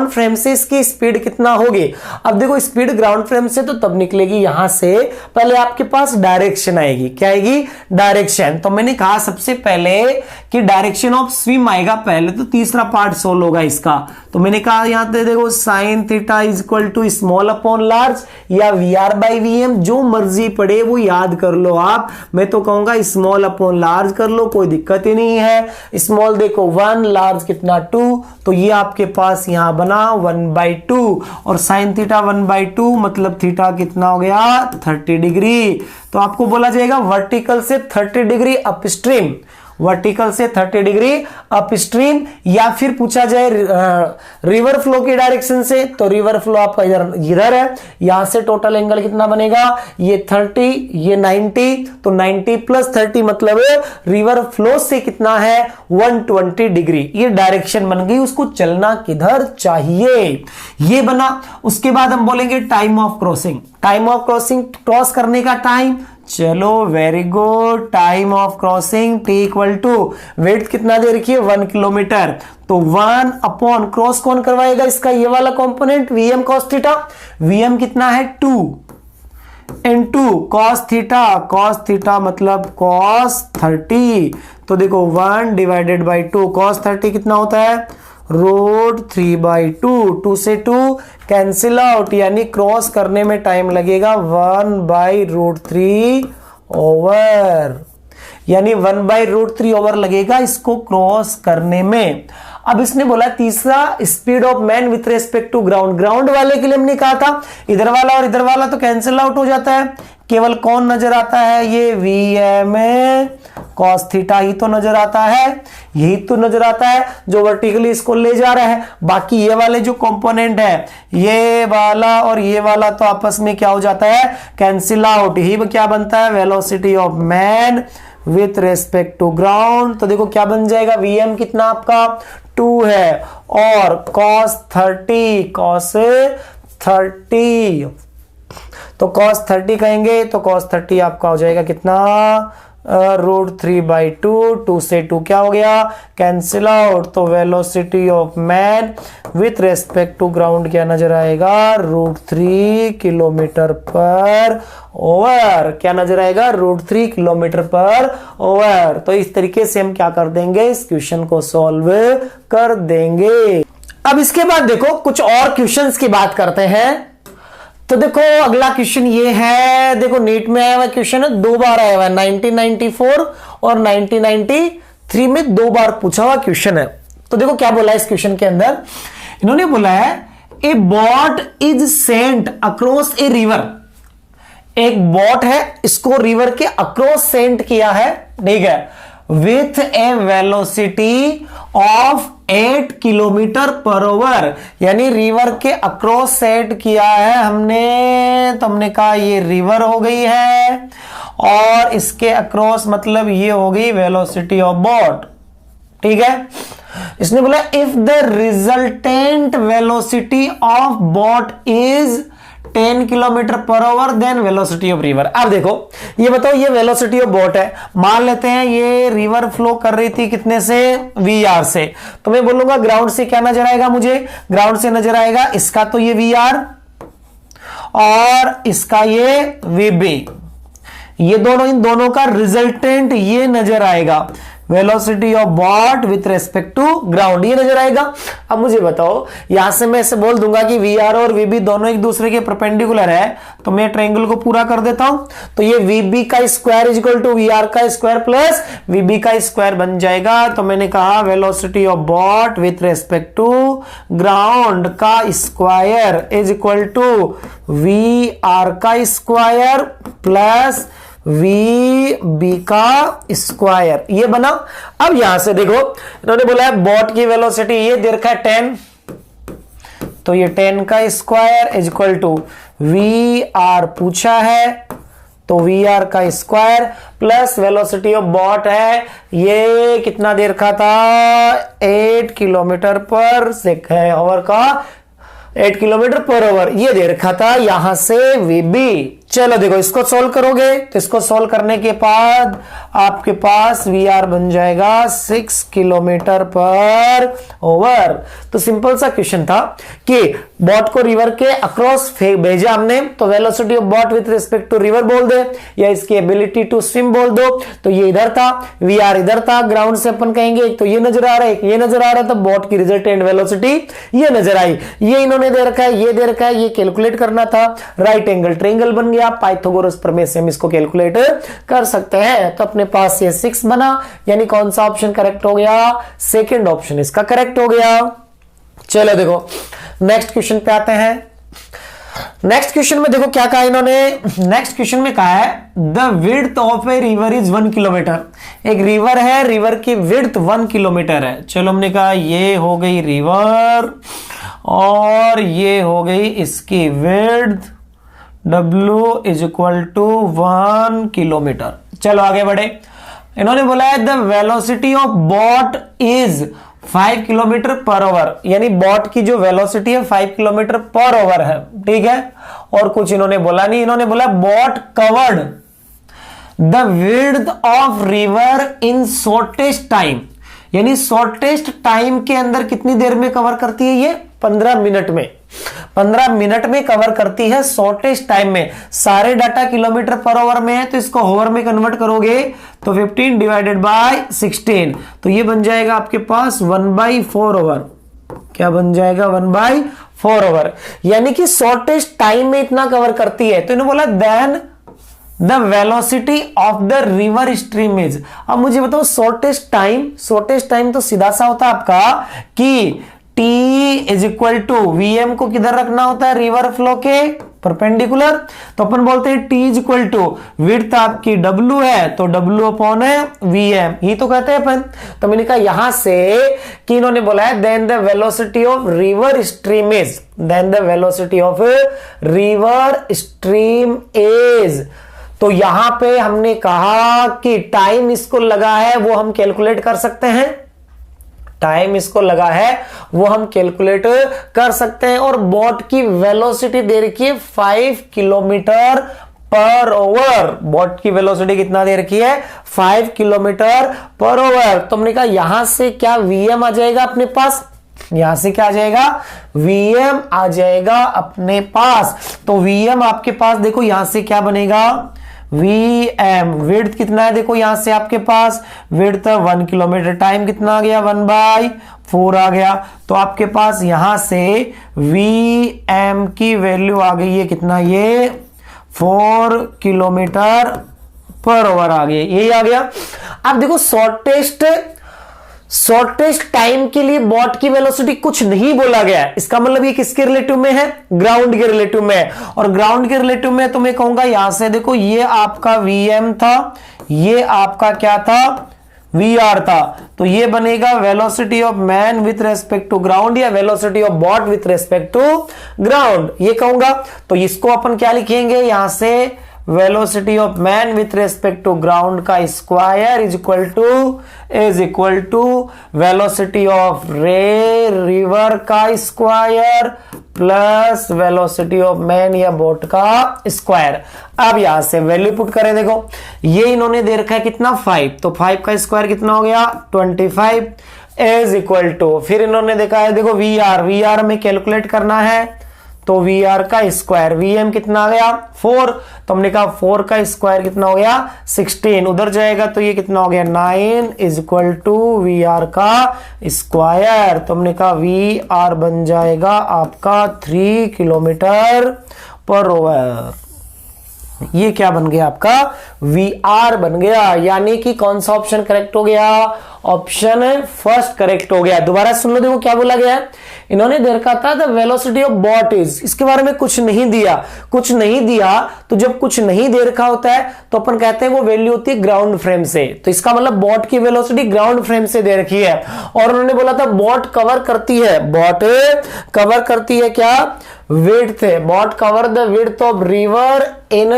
frame से इसकी स्पीड कितना होगी। अब देखो स्पीड ग्राउंड फ्रेम से तो तब निकलेगी यहां से, पहले आपके पास डायरेक्शन आएगी, क्या आएगी, डायरेक्शन। तो मैंने कहा सबसे पहले कि डायरेक्शन ऑफ स्विम आएगा पहले, तो तीसरा पार्ट सोल्व होगा इसका। तो मैंने कहा यहां पे देखो sine theta is equal to small upon large या V R by V M, जो मर्जी पड़े वो याद कर लो आप। मैं तो कहूंगा स्मॉल अपॉन लार्ज कर लो, कोई दिक्कत ही नहीं है। स्मॉल देखो 1, लार्ज कितना 2, तो ये आपके पास यहां बना 1/2 और साइन थीटा 1/2 मतलब थीटा कितना हो गया 30 डिग्री। तो आपको बोला जाएगा वर्टिकल से 30 डिग्री अपस्ट्रीम, वर्टिकल से 30 डिग्री अपस्ट्रीम, या फिर पूछा जाए रिवर फ्लो की डायरेक्शन से, तो रिवर फ्लो आपका इधर है, यहां से टोटल एंगल कितना बनेगा, ये 30 ये 90, तो 90 + 30 मतलब रिवर फ्लो से कितना है 120 डिग्री। ये डायरेक्शन बन गई, उसको चलना किधर चाहिए, ये बना। उसके बाद हम बोलेंगे time of crossing, time of crossing cross करने का टाइम, चलो very good, time of crossing T equal to वेट कितना दे रखिए 1 किलोमीटर, तो 1 अपॉन क्रॉस कौन करवाएगा इसका, ये वाला component VM cos theta, VM कितना है 2 इनटू कॉस थीटा मतलब कॉस 30, तो देखो 1 डिवाइडेड बाई 2, कॉस 30 कितना होता है √3/2, 2 से 2 कैंसिल आउट, यानी क्रॉस करने में टाइम लगेगा 1/√3 ओवर, यानी 1/√3 ओवर लगेगा इसको क्रॉस करने में। अब इसने बोला तीसरा speed of man with respect to ground, ground वाले के लिए हमने कहा था इधर वाला और इधर वाला तो कैंसिल आउट हो जाता है, केवल कौन नजर आता है, ये वीएम कॉस थीटा ही तो नजर आता है, यही तो नजर आता है जो वर्टिकली इसको ले जा रहा है। बाकी ये वाले जो कंपोनेंट है ये वाला और ये वाला तो आपस में क्या हो जाता है कैंसिल आउट, यही क्या बनता है velocity of man with respect to ground. तो देखो क्या बन जाएगा, वीएम कितना आपका 2 है और cos 30, तो cos 30 कहेंगे तो cos 30 आपका हो जाएगा कितना √3/2, 2 से 2 क्या हो गया कैंसिल आउट, तो velocity of man with respect to ground क्या नजर आएगा √3 किलोमीटर पर ओवर, क्या नजर आएगा √3 किलोमीटर पर ओवर। तो इस तरीके से हम क्या कर देंगे, इस क्वेश्चन को सॉल्व कर देंगे। अब इसके बाद देखो कुछ और क्वेश्चंस की बात करते हैं। तो देखो अगला क्वेश्चन ये है, देखो नीट में आया हुआ क्वेश्चन है, 2 बार आया हुआ है, 1994 और 1993 में 2 बार पूछा हुआ क्वेश्चन है। तो देखो क्या बोला है इस क्वेश्चन के अंदर, इन्होंने बोला है a boat is sent across a river, एक बोट है इसको रिवर के अक्रॉस सेंट किया है, ठीक है, with A velocity of 8 kilometre per hour, यानी रिवर के अक्रॉस सेट किया है हमने, तो हमने कहा ये रिवर हो गई है और इसके अक्रॉस मतलब ये हो गई वेलोसिटी ऑफ बोट, ठीक है। इसने बोला if the resultant velocity of boat is 10 kilometre per over then velocity of river. अब देखो ये बताओ, ये वेलोसिटी ऑफ बोट है, मान लेते हैं ये रिवर फ्लो कर रही थी कितने से वीआर से, तो मैं बोलूंगा ग्राउंड से क्या नजर आएगा, मुझे ग्राउंड से नजर आएगा इसका तो ये वीआर और इसका ये वीबी, ये दोनों इन दोनों का रिजल्टेंट ये नजर आएगा velocity of boat with respect to ground, ये नजर आएगा। अब मुझे बताओ यहां से मैं ऐसे बोल दूंगा कि वी आर और वीबी दोनों एक दूसरे के परपेंडिकुलर है, तो मैं ट्रायंगल को पूरा कर देता हूं, तो ये वीबी का square is equal to V R का स्क्वायर प्लस वीबी का स्क्वायर बन जाएगा। तो मैंने कहा velocity of boat with respect to ground का square is equal to V R का स्क्वायर प्लस वी बी का स्क्वायर, ये बना। अब यहां से देखो इन्होंने बोला है बोट की वेलोसिटी ये दे रखा है 10, तो ये 10 का square is equal to V R पूछा है तो वी आर का square plus velocity of boat है ये कितना दे रखा था 8 किलोमीटर पर सेकंड ओवर का 8 किलोमीटर पर ओवर ये दे रखा था, यहां से वीबी चलो देखो इसको सोल्व करोगे तो इसको सोल्व करने के बाद आपके पास VR बन जाएगा 6 किलोमीटर पर ओवर। तो सिंपल सा क्वेश्चन था कि बॉट को रिवर के अक्रॉस भेजा हमने, तो velocity of boat with respect to river बोल दे या इसकी एबिलिटी टू स्विम बोल दो। तो ये इधर था, VR इधर था, ग्राउंड से अपन कहेंगे एक तो ये नजर आ रहा है, एक ये नजर आ रहा है, तो बॉट की रिजल्टेंट वेलोसिटी ये नजर आई। ये इन्होंने दे रखा है, ये दे रखा है, ये कैलकुलेट करना था। राइट एंगल ट्रायंगल बन गया, पाइथागोरस प्रमेय से हम इसको कैलकुलेट कर सकते हैं। तो अपने पास ये 6 बना, यानी कौन सा ऑप्शन करेक्ट हो गया? सेकंड ऑप्शन इसका करेक्ट हो गया। चलो देखो नेक्स्ट क्वेश्चन पे आते हैं। नेक्स्ट क्वेश्चन में देखो क्या कहा इन्होंने। नेक्स्ट क्वेश्चन में कहा है the width of a river is 1 kilometre. एक रिवर है, रिवर की विड्थ 1 किलोमीटर है। चलो हमने कहा ये हो गई रिवर और ये हो गई इसकी width, W is equal to 1 kilometre. चलो आगे बढ़े। इन्होंने बोला है the velocity of boat is 5 kilometre per hour, यानी बॉट की जो वेलोसिटी है 5 किलोमीटर पर ओवर है, ठीक है। और कुछ इन्होंने बोला नहीं, इन्होंने बोला boat covered the width of river in shortest time, यानी शॉर्टेस्ट टाइम के अंदर कितनी देर में कवर करती है ये? 15 मिनट में। 15 मिनट में कवर करती है शॉर्टेस्ट टाइम में। सारे डाटा किलोमीटर पर ओवर में है, तो इसको ओवर में कन्वर्ट करोगे तो 15 डिवाइडेड बाय 16, तो ये बन जाएगा आपके पास 1/4 ओवर। क्या बन जाएगा? 1/4 ओवर, यानी कि शॉर्टेस्ट टाइम में इतना कवर करती है। तो इन्होंने बोला then the velocity of the river stream is. अब मुझे बताओ शॉर्टेस्ट टाइम तो सीधा सा होता है आपका कि T is equal to VM को किधर रखना होता है? रिवर फ्लो के परपेंडिकुलर। तो अपन बोलते हैं T is equal to width आपकी W है, तो W अपॉन है VM, ही तो कहते हैं अपन। तो मैंने कहा यहां से कि इन्होंने बोला है then the velocity of river stream is, then the velocity of river stream is. तो यहां पे हमने कहा कि टाइम इसको लगा है वो हम कैलकुलेट कर सकते हैं, टाइम इसको लगा है वो हम कैलकुलेट कर सकते हैं। और बॉट की वेलोसिटी दे रखी है 5 किलोमीटर पर ओवर। बॉट की वेलोसिटी कितना दे रखी है? 5 किलोमीटर पर ओवर। तो हमने कहा यहां से क्या VM आ जाएगा अपने पास? यहां से क्या आ जाएगा? VM आ जाएगा अपने पास। तो VM आपके पास देखो यहां से क्या बनेगा? VM विड्थ कितना है? देखो यहां से आपके पास विड्थ 1 किलोमीटर, टाइम कितना आ गया? 1/4 आ गया। तो आपके पास यहां से VM की वैल्यू आ गई है कितना? ये 4 किलोमीटर पर ओवर आ गया, यही आ गया। अब देखो शॉर्टेस्ट टाइम के लिए बॉट की वेलोसिटी कुछ नहीं बोला गया है, इसका मतलब ये किसके रिलेटिव में है? ग्राउंड के रिलेटिव में है। और ग्राउंड के रिलेटिव में तो मैं कहूंगा यहां से देखो ये आपका VM था, ये आपका क्या था? VR था। तो ये बनेगा velocity of man with respect to ground या velocity of boat with respect to ground, ये कहूंगा। तो इसको अपन क्या लिखेंगे यहां से? Velocity of man with respect to ground का square is equal to velocity of river का square plus velocity of man या बोट का स्क्वायर। अब यहां से वैल्यू पुट करें, देखो ये इन्होंने दे रखा है कितना? 5, तो 5 का स्क्वायर कितना हो गया? 25 इज इक्वल टू, फिर इन्होंने देखा है देखो VR में कैलकुलेट करना है, तो VR का स्क्वायर, VM कितना आ गया? 4, तो हमने कहा 4 का स्क्वायर कितना हो गया? 16, उधर जाएगा तो ये कितना हो गया? 9 इज इक्वल टू VR का स्क्वायर। तो हमने कहा VR बन जाएगा आपका 3 किलोमीटर पर ओवर। ये क्या बन गया आपका? VR बन गया, यानी कि कौन सा ऑप्शन करेक्ट हो गया? ऑप्शन फर्स्ट करेक्ट हो गया। दोबारा सुन लो, देखो क्या बोला गया है। इन्होंने दे रखा था the velocity of boat is, इसके बारे में कुछ नहीं दिया। तो जब कुछ नहीं दे रखा होता है तो अपन कहते हैं वो वैल्यू होती है ग्राउंड फ्रेम से। तो इसका मतलब बॉट की वेलोसिटी ग्राउंड फ्रेम से दे रखी है। और उन्होंने बोला था बॉट कवर करती है क्या? width, what cover the width of river in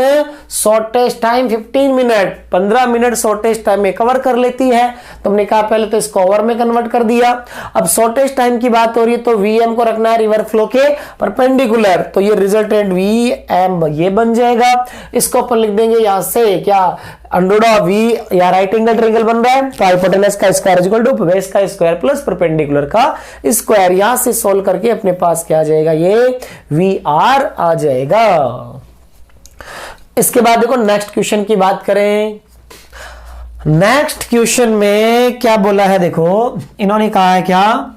shortest time 15 minute, 15 minute shortest time में कवर कर लेती है। तो हमने कहा पहले तो इसको ओवर में कन्वर्ट कर दिया। अब शॉर्टेस्ट टाइम की बात हो रही है तो वीएम को रखना है रिवर फ्लो के परपेंडिकुलर, तो ये रिजल्टेंट वी एम ये बन जाएगा। इसको अपन लिख देंगे यहां से क्या, अंडर ऑफ वी या राइट एंगल ट्रायंगल बन रहा है, तो हाइपोटेनस का स्क्वायर इक्वल टू बेस का स्क्वायर प्लस परपेंडिकुलर का स्क्वायर। यहां से सोल्व करके अपने पास क्या आ जाएगा, ये वी आर आ जाएगा। इसके बाद देखो नेक्स्ट क्वेश्चन की बात करें। नेक्स्ट क्वेश्चन में क्या बोला है, देखो इन्होंने कहा है क्या,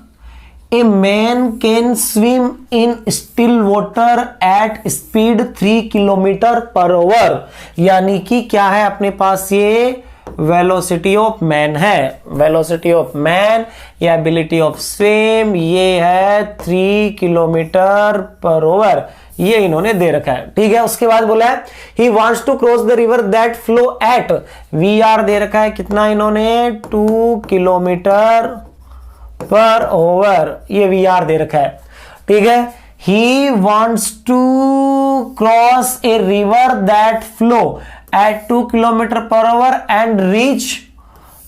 a man can swim in still water at speed 3 kilometre per our, यानी कि क्या है अपने पास, ये वेलोसिटी ऑफ मैन है। वेलोसिटी ऑफ मैन या एबिलिटी ऑफ स्विम ये है 3 किलोमीटर पर आवर, ये इन्होंने दे रखा है। ठीक है, उसके बाद बोला है he wants to cross the river that flow at, V R दे रखा है कितना इन्होंने, 2 किलोमीटर पर आवर, ये वी आर दे रखा है। ठीक है, he wants to cross a river that flow at 2 kilometre per hour and reach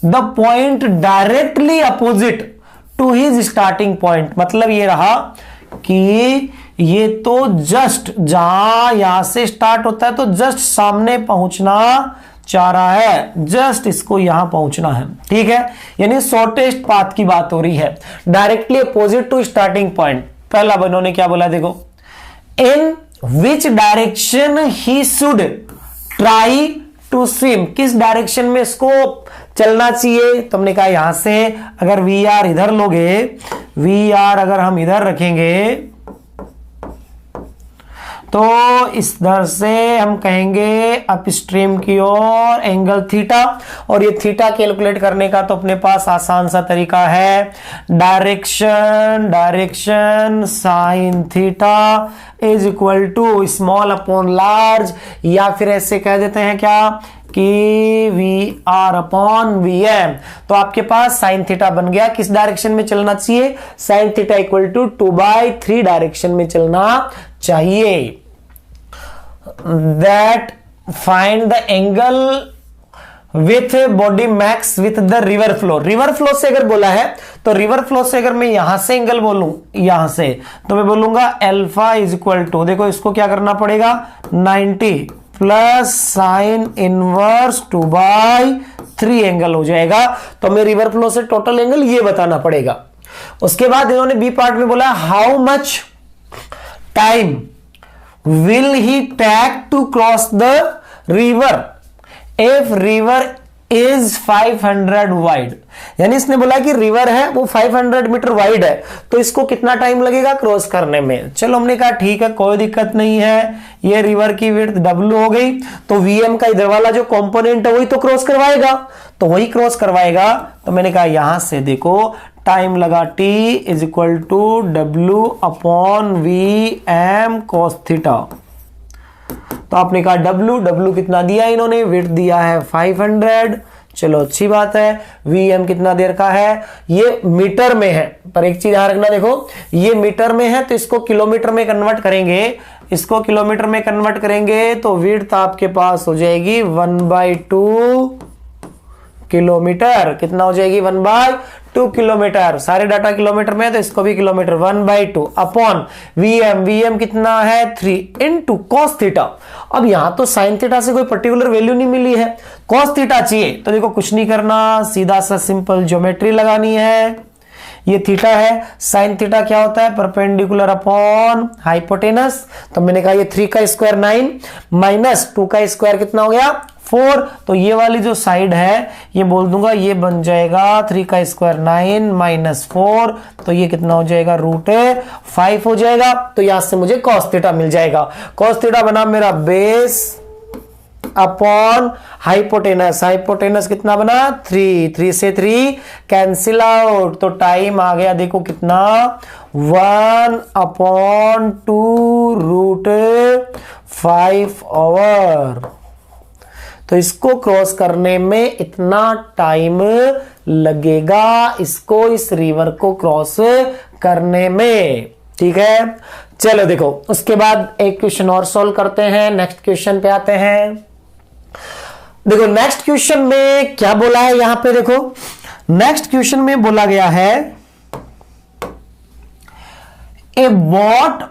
the point directly opposite to his starting point. मतलब ये रहा कि ये तो जस्ट जहां यहां से स्टार्ट होता है तो जस्ट सामने पहुंचना चाह रहा है, जस्ट इसको यहां पहुंचना है। ठीक है, यानी शॉर्टेस्ट पाथ की बात हो रही है, directly opposite to starting point. पहला इन्होंने क्या बोला, देखो in which direction he should try to swim, किस डायरेक्शन में इसको चलना चाहिए। तो हमने कहा यहां से अगर वी आर इधर लोगे, वी आर अगर हम इधर रखेंगे तो इधर से हम कहेंगे अप स्ट्रीम की ओर एंगल थीटा, और ये थीटा कैलकुलेट करने का तो अपने पास आसान सा तरीका है, direction sine theta is equal to small upon large, या फिर ऐसे कह देते हैं क्या कि V R upon V M. तो आपके पास साइन थीटा बन गया, किस डायरेक्शन में चलना चाहिए, sine theta equal to 2/3 direction में चलना चाहिए। That find the angle with boat makes with the river flow. River flow से अगर बोला है तो रिवर फ्लो से अगर मैं यहां से एंगल बोलूं, यहां से तो मैं बोलूंगा अल्फा इज इक्वल टू, देखो इसको क्या करना पड़ेगा, 90 प्लस साइन इनवर्स 2/3 एंगल हो जाएगा। तो हमें रिवर फ्लो से टोटल एंगल ये बताना पड़ेगा। उसके बाद इन्होंने बी पार्ट में बोला how much time will he take to cross the river if river is 500 wide, यानी इसने बोला कि रिवर है वो 500 मीटर वाइड है, तो इसको कितना टाइम लगेगा क्रॉस करने में। चलो हमने कहा ठीक है कोई दिक्कत नहीं है, ये रिवर की विड्थ W हो गई, तो VM का इधर वाला जो कंपोनेंट है वही तो क्रॉस करवाएगा, तो वही क्रॉस करवाएगा। तो मैंने कहा यहां से देखो टाइम लगा T is equal to W upon VM cos theta. तो आपने कहा W कितना दिया इन्होंने, विड्थ दिया है 500, चलो अच्छी बात है। VM कितना देर का है, ये मीटर में है, पर एक चीज ध्यान रखना, देखो ये मीटर में है तो इसको किलोमीटर में कन्वर्ट करेंगे, इसको किलोमीटर में कन्वर्ट करेंगे तो विड्थ आपके पास हो जाएगी 1/2 किलोमीटर। कितना हो जाएगी, 1/2 किलोमीटर। सारे डाटा किलोमीटर में है तो इसको भी किलोमीटर, 1/2 अपॉन वीएम कितना है 3 इंटू कॉस थीटा। अब यहां तो साइन थीटा से कोई पर्टिकुलर वैल्यू नहीं मिली है, कॉस थीटा चाहिए, तो देखो कुछ नहीं करना, सीधा सा सिंपल ज्योमेट्री लगानी है। ये थीटा है, साइन थीटा क्या होता है, परपेंडिकुलर अपॉन हाइपोटेनस। तो मैंने कहा ये 3 का स्क्वायर 9 माइनस 2 का स्क्वायर कितना हो गया 4, तो ये वाली जो साइड है ये बोल दूंगा ये बन जाएगा 3 का स्क्वायर 9 माइनस 4, तो ये कितना हो जाएगा √5 हो जाएगा। तो यहां से मुझे कॉस थीटा मिल जाएगा। कॉस थीटा बना मेरा बेस अपॉन हाइपोटेनस, हाइपोटेनस कितना बना 3 से 3 कैंसिल आउट, तो टाइम आ गया देखो कितना 1/2 √5 आवर। तो इसको क्रॉस करने में इतना टाइम लगेगा, इसको इस रिवर को क्रॉस करने में। ठीक है, चलो देखो उसके बाद एक क्वेश्चन और सॉल्व करते हैं, नेक्स्ट क्वेश्चन पे आते हैं। देखो नेक्स्ट क्वेश्चन में क्या बोला है, यहां पे देखो नेक्स्ट क्वेश्चन में बोला गया है a boat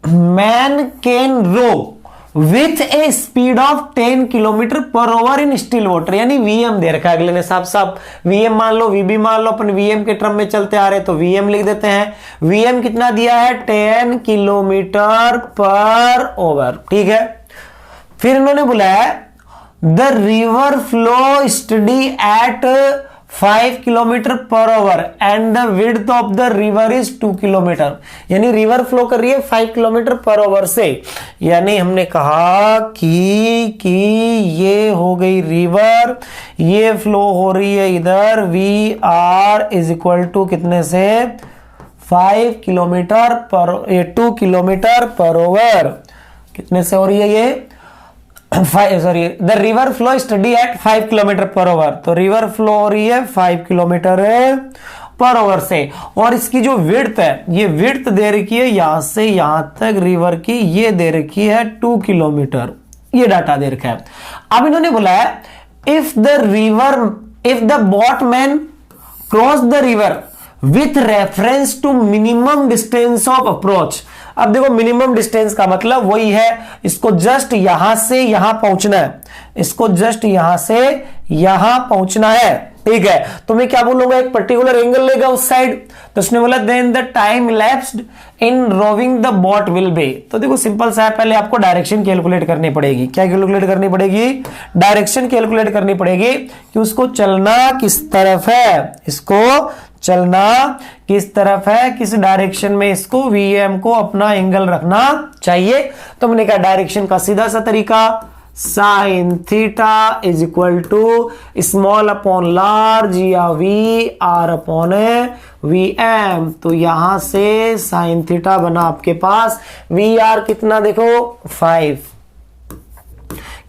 man can row with a speed of 10 kilometre per hour in still water, यानी वीएम दे रखा है अगले ने साफ साफ, वीएम मान लो, वीबी मान लो, अपन वीएम के टर्म में चलते आ रहे तो वीएम लिख देते हैं। वीएम कितना दिया है 10 किलोमीटर पर आवर, ठीक है। फिर इन्होंने बुलाया the river flow study eight 5 kilometre per hour and the width of the river is 2 kilometre, यानी रिवर फ्लो कर रही है 5 किलोमीटर पर आवर से, यानी हमने कहा कि ये हो गई रिवर, ये फ्लो हो रही है इधर, V R is equal to कितने से 5 किलोमीटर पर, ये 2 किलोमीटर पर आवर कितने से हो रही है ये the river flow study eight 5 kilometre per our, तो रिवर फ्लो हो रही है 5 किलोमीटर पर आवर से, और इसकी जो विड्थ है, ये विड्थ दे रखी है यहां से यहां तक रिवर की, ये दे रखी है 2 किलोमीटर, ये डाटा दे रखा है। अब इन्होंने बोला है if the boatman cross the river with reference to minimum distance of approach. अब देखो मिनिमम डिस्टेंस का मतलब वही है, इसको जस्ट यहां से यहां पहुंचना है, इसको जस्ट यहां से यहां पहुंचना है, ठीक है। तो मैं क्या बोलूंगा, एक पर्टिकुलर एंगल लेगा उस साइड, तो उसने बोला then the time elapsed in rowing the boat will be. तो देखो सिंपल सा है, पहले आपको डायरेक्शन कैलकुलेट करनी पड़ेगी। क्या कैलकुलेट करनी पड़ेगी, डायरेक्शन कैलकुलेट करनी पड़ेगी कि उसको चलना किस तरफ है, इसको चलना किस तरफ है, किस डायरेक्शन में इसको वीएम को अपना एंगल रखना चाहिए। तो मैंने कहा डायरेक्शन का सीधा सा तरीका sine theta is equal to small upon large या V R upon V M. तो यहां से साइन थीटा बना आपके पास, वी आर कितना देखो 5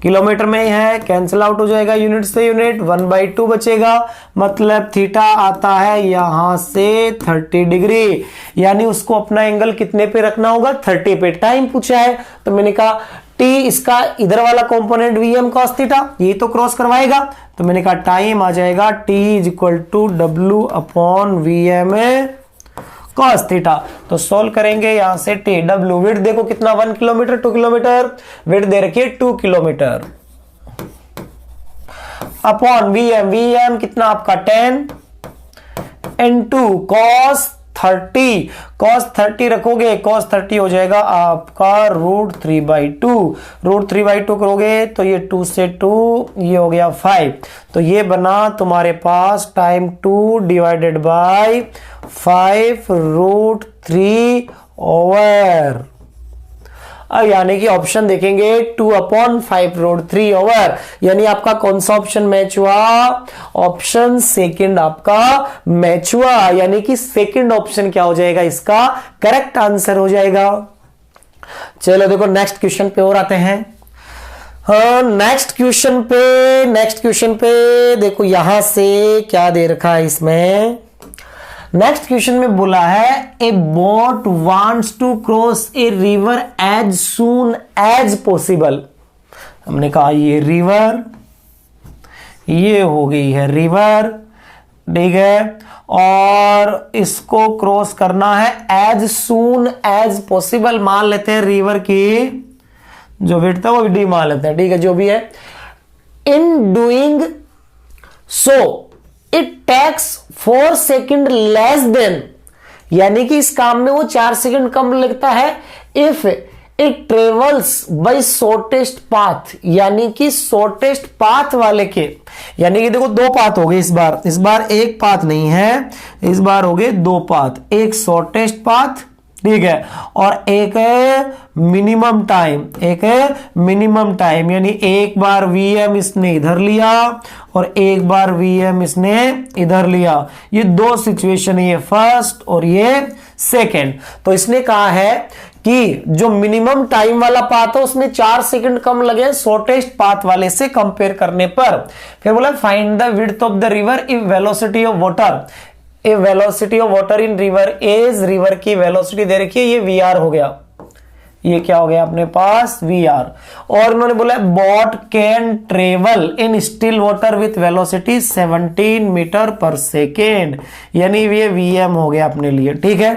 किलोमीटर में है, कैंसिल आउट हो जाएगा यूनिट से यूनिट, 1/2 बचेगा, मतलब थीटा आता है यहां से 30 डिग्री, यानी उसको अपना एंगल कितने पे रखना होगा 30 पे। टाइम पूछा है तो मैंने कहा टी, इसका इधर वाला कंपोनेंट वीएम कॉस थीटा, ये तो क्रॉस करवाएगा, तो मैंने कहा टाइम आ जाएगा T is equal to W upon VM cos theta. तो सोल्व करेंगे यहां से टी डब्ल्यू, विड्थ देखो कितना 1 किलोमीटर 2 किलोमीटर, विड्थ दे रखिए 2 किलोमीटर अपॉन वीएम, वीएम कितना आपका 10 इनटू कॉस 30, कॉस 30 रखोगे, कॉस 30 हो जाएगा आपका √3/2, √3/2 करोगे तो ये 2 से 2 ये हो गया 5, तो ये बना तुम्हारे पास टाइम 2 डिवाइडेड बाय 5 √3 ओवर। अब यानी कि ऑप्शन देखेंगे 2/5 √3 ओवर, यानी आपका कौन सा ऑप्शन मैच हुआ, ऑप्शन सेकंड आपका मैच हुआ, यानी कि सेकंड ऑप्शन क्या हो जाएगा, इसका करेक्ट आंसर हो जाएगा। चलो देखो नेक्स्ट क्वेश्चन पे और आते हैं। नेक्स्ट क्वेश्चन पे देखो यहां से क्या दे रखा है इसमें, नेक्स्ट क्वेश्चन में बोला है a boat wants to cross a river as soon as possible. हमने कहा ये रिवर, ये हो गई है रिवर, ठीक है, और इसको क्रॉस करना है एज सून एज पॉसिबल। मान लेते हैं रिवर की जो विड्थ है वो डी मान लेते हैं, ठीक है, जो भी है। In doing so it takes 4 second less than, यानी कि इस काम में वो 4 सेकेंड कम लगता है। If it travels by shortest path, यानी कि शॉर्टेस्ट पाथ वाले के, यानी कि देखो 2 पाथ हो गए इस बार एक पाथ नहीं है, इस बार हो गए 2 पाथ, एक शॉर्टेस्ट पाथ, ठीक है, और एक है मिनिमम टाइम, यानी एक बार वीएम इसने इधर लिया और एक बार वीएम इसने इधर लिया, ये 2 सिचुएशन है, ये फर्स्ट और ये सेकंड। तो इसने कहा है कि जो मिनिमम टाइम वाला पाथ है उसमें 4 सेकंड कम लगे शॉर्टेस्ट पाथ वाले से कंपेयर करने पर। फिर बोला find the width of the river if velocity of water, A velocity of water in river is, river की वेलोसिटी दे रखी है ये वीआर हो गया, ये क्या हो गया अपने पास VR। और इन्होंने बोला boat can travel in still water with velocity 17 metre per second, यानी ये VM हो गया अपने लिए। ठीक है,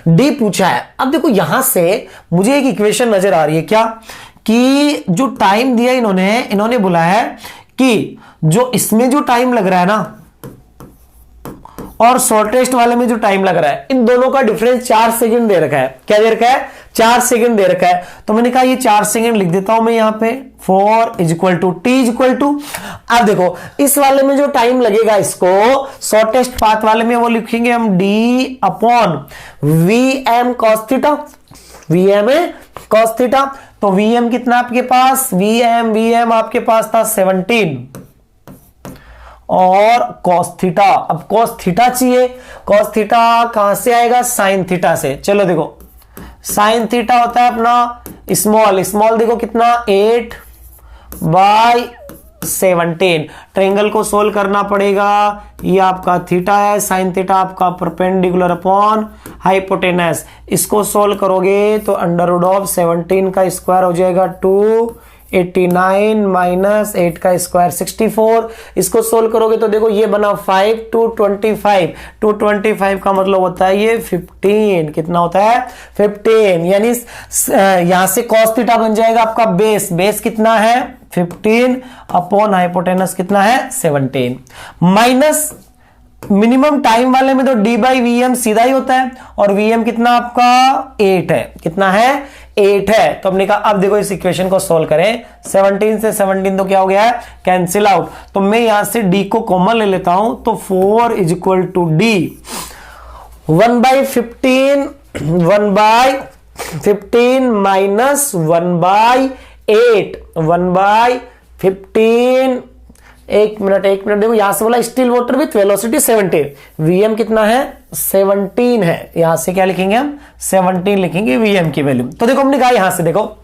डी पूछा है। अब देखो यहां से मुझे एक इक्वेशन नजर आ रही है क्या, कि जो टाइम दिया इन्होंने बोला है कि जो इसमें जो टाइम लग रहा है ना और शॉर्टेस्ट वाले में जो टाइम लग रहा है, इन दोनों का डिफरेंस 4 सेकंड दे रखा है। क्या दे रखा है? 4 सेकंड दे रखा है। तो मैंने कहा ये 4 सेकंड लिख देता हूं मैं यहां पे, 4 = t = अब देखो इस वाले में जो टाइम लगेगा इसको शॉर्टेस्ट पाथ वाले में वो लिखेंगे हम d/Vm cos थीटा। Vm है cos थीटा, तो Vm कितना आपके पास, Vm आपके पास था 17 और cos थीटा। अब cos थीटा चाहिए, cos थीटा कहां से आएगा? sin थीटा से। चलो देखो sin थीटा होता है अपना स्मॉल देखो कितना 8/17। ट्रायंगल को सोल्व करना पड़ेगा, ये आपका थीटा है, sin थीटा आपका परपेंडिकुलर अपॉन हाइपोटेनस। इसको सोल्व करोगे तो √17 का स्क्वायर हो जाएगा 289 - 8 का स्क्वायर 64। इसको सोल्व करोगे तो देखो ये बना 5 225 का मतलब होता है ये 15। कितना होता है? 15। यानी यहां से cos थीटा बन जाएगा आपका बेस कितना है? 15 अपॉन हाइपोटेनस कितना है? 17 माइनस मिनिमम टाइम वाले में तो d/Vm सीधा ही होता है, और Vm कितना आपका 8 है। कितना है? 8 है। तो हमने कहा अब देखो इस इक्वेशन को सोल्व करें, 17 से 17 तो क्या हो गया है? Cancel out. तो मैं यहां से d को कॉमन ले लेता हूं, तो 4 = d 1/15 माइनस 1/8 1/15। एक मिनट देखो यहां से बोला still water with velocity 17। Vm कितना है? 17 है। यहां से क्या लिखेंगे हम? 17 लिखेंगे Vm की वैल्यू। तो देखो हमने कहा यहां से देखो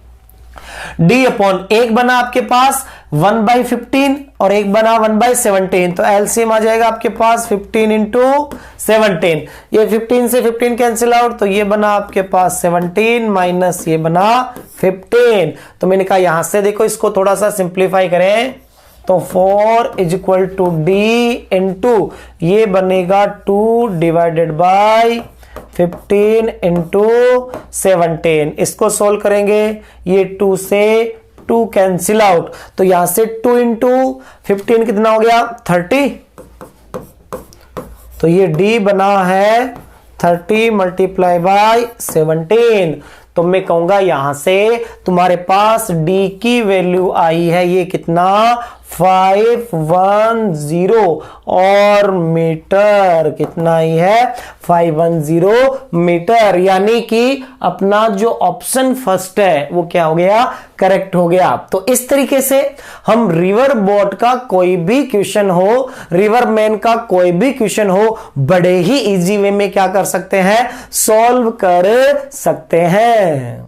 d/एक बना आपके पास 1/15 और एक बना 1/17, तो एलसीएम आ जाएगा आपके पास 15 × 17। ये 15 से 15 कैंसिल आउट, तो ये बना आपके पास 17 माइनस ये बना 15। तो मैंने कहा यहां से देखो इसको थोड़ा सा सिंप्लीफाई करें तो 4 = d इंटू ये बनेगा 2/15 × 17। इसको सोल्व करेंगे, ये 2 से 2 कैंसिल आउट, तो यहां से 2 × 15 कितना हो गया? 30। तो ये d बना है 30 × 17। तो मैं कहूंगा यहां से तुम्हारे पास d की वैल्यू आई है ये कितना? 510 और मीटर। कितना ही है? 510 मीटर। यानी कि अपना जो ऑप्शन फर्स्ट है वो क्या हो गया? करेक्ट हो गया। तो इस तरीके से हम रिवर बोट का कोई भी क्वेश्चन हो, रिवर मैन का कोई भी क्वेश्चन हो, बड़े ही इजी वे में क्या कर सकते हैं? सॉल्व कर सकते हैं।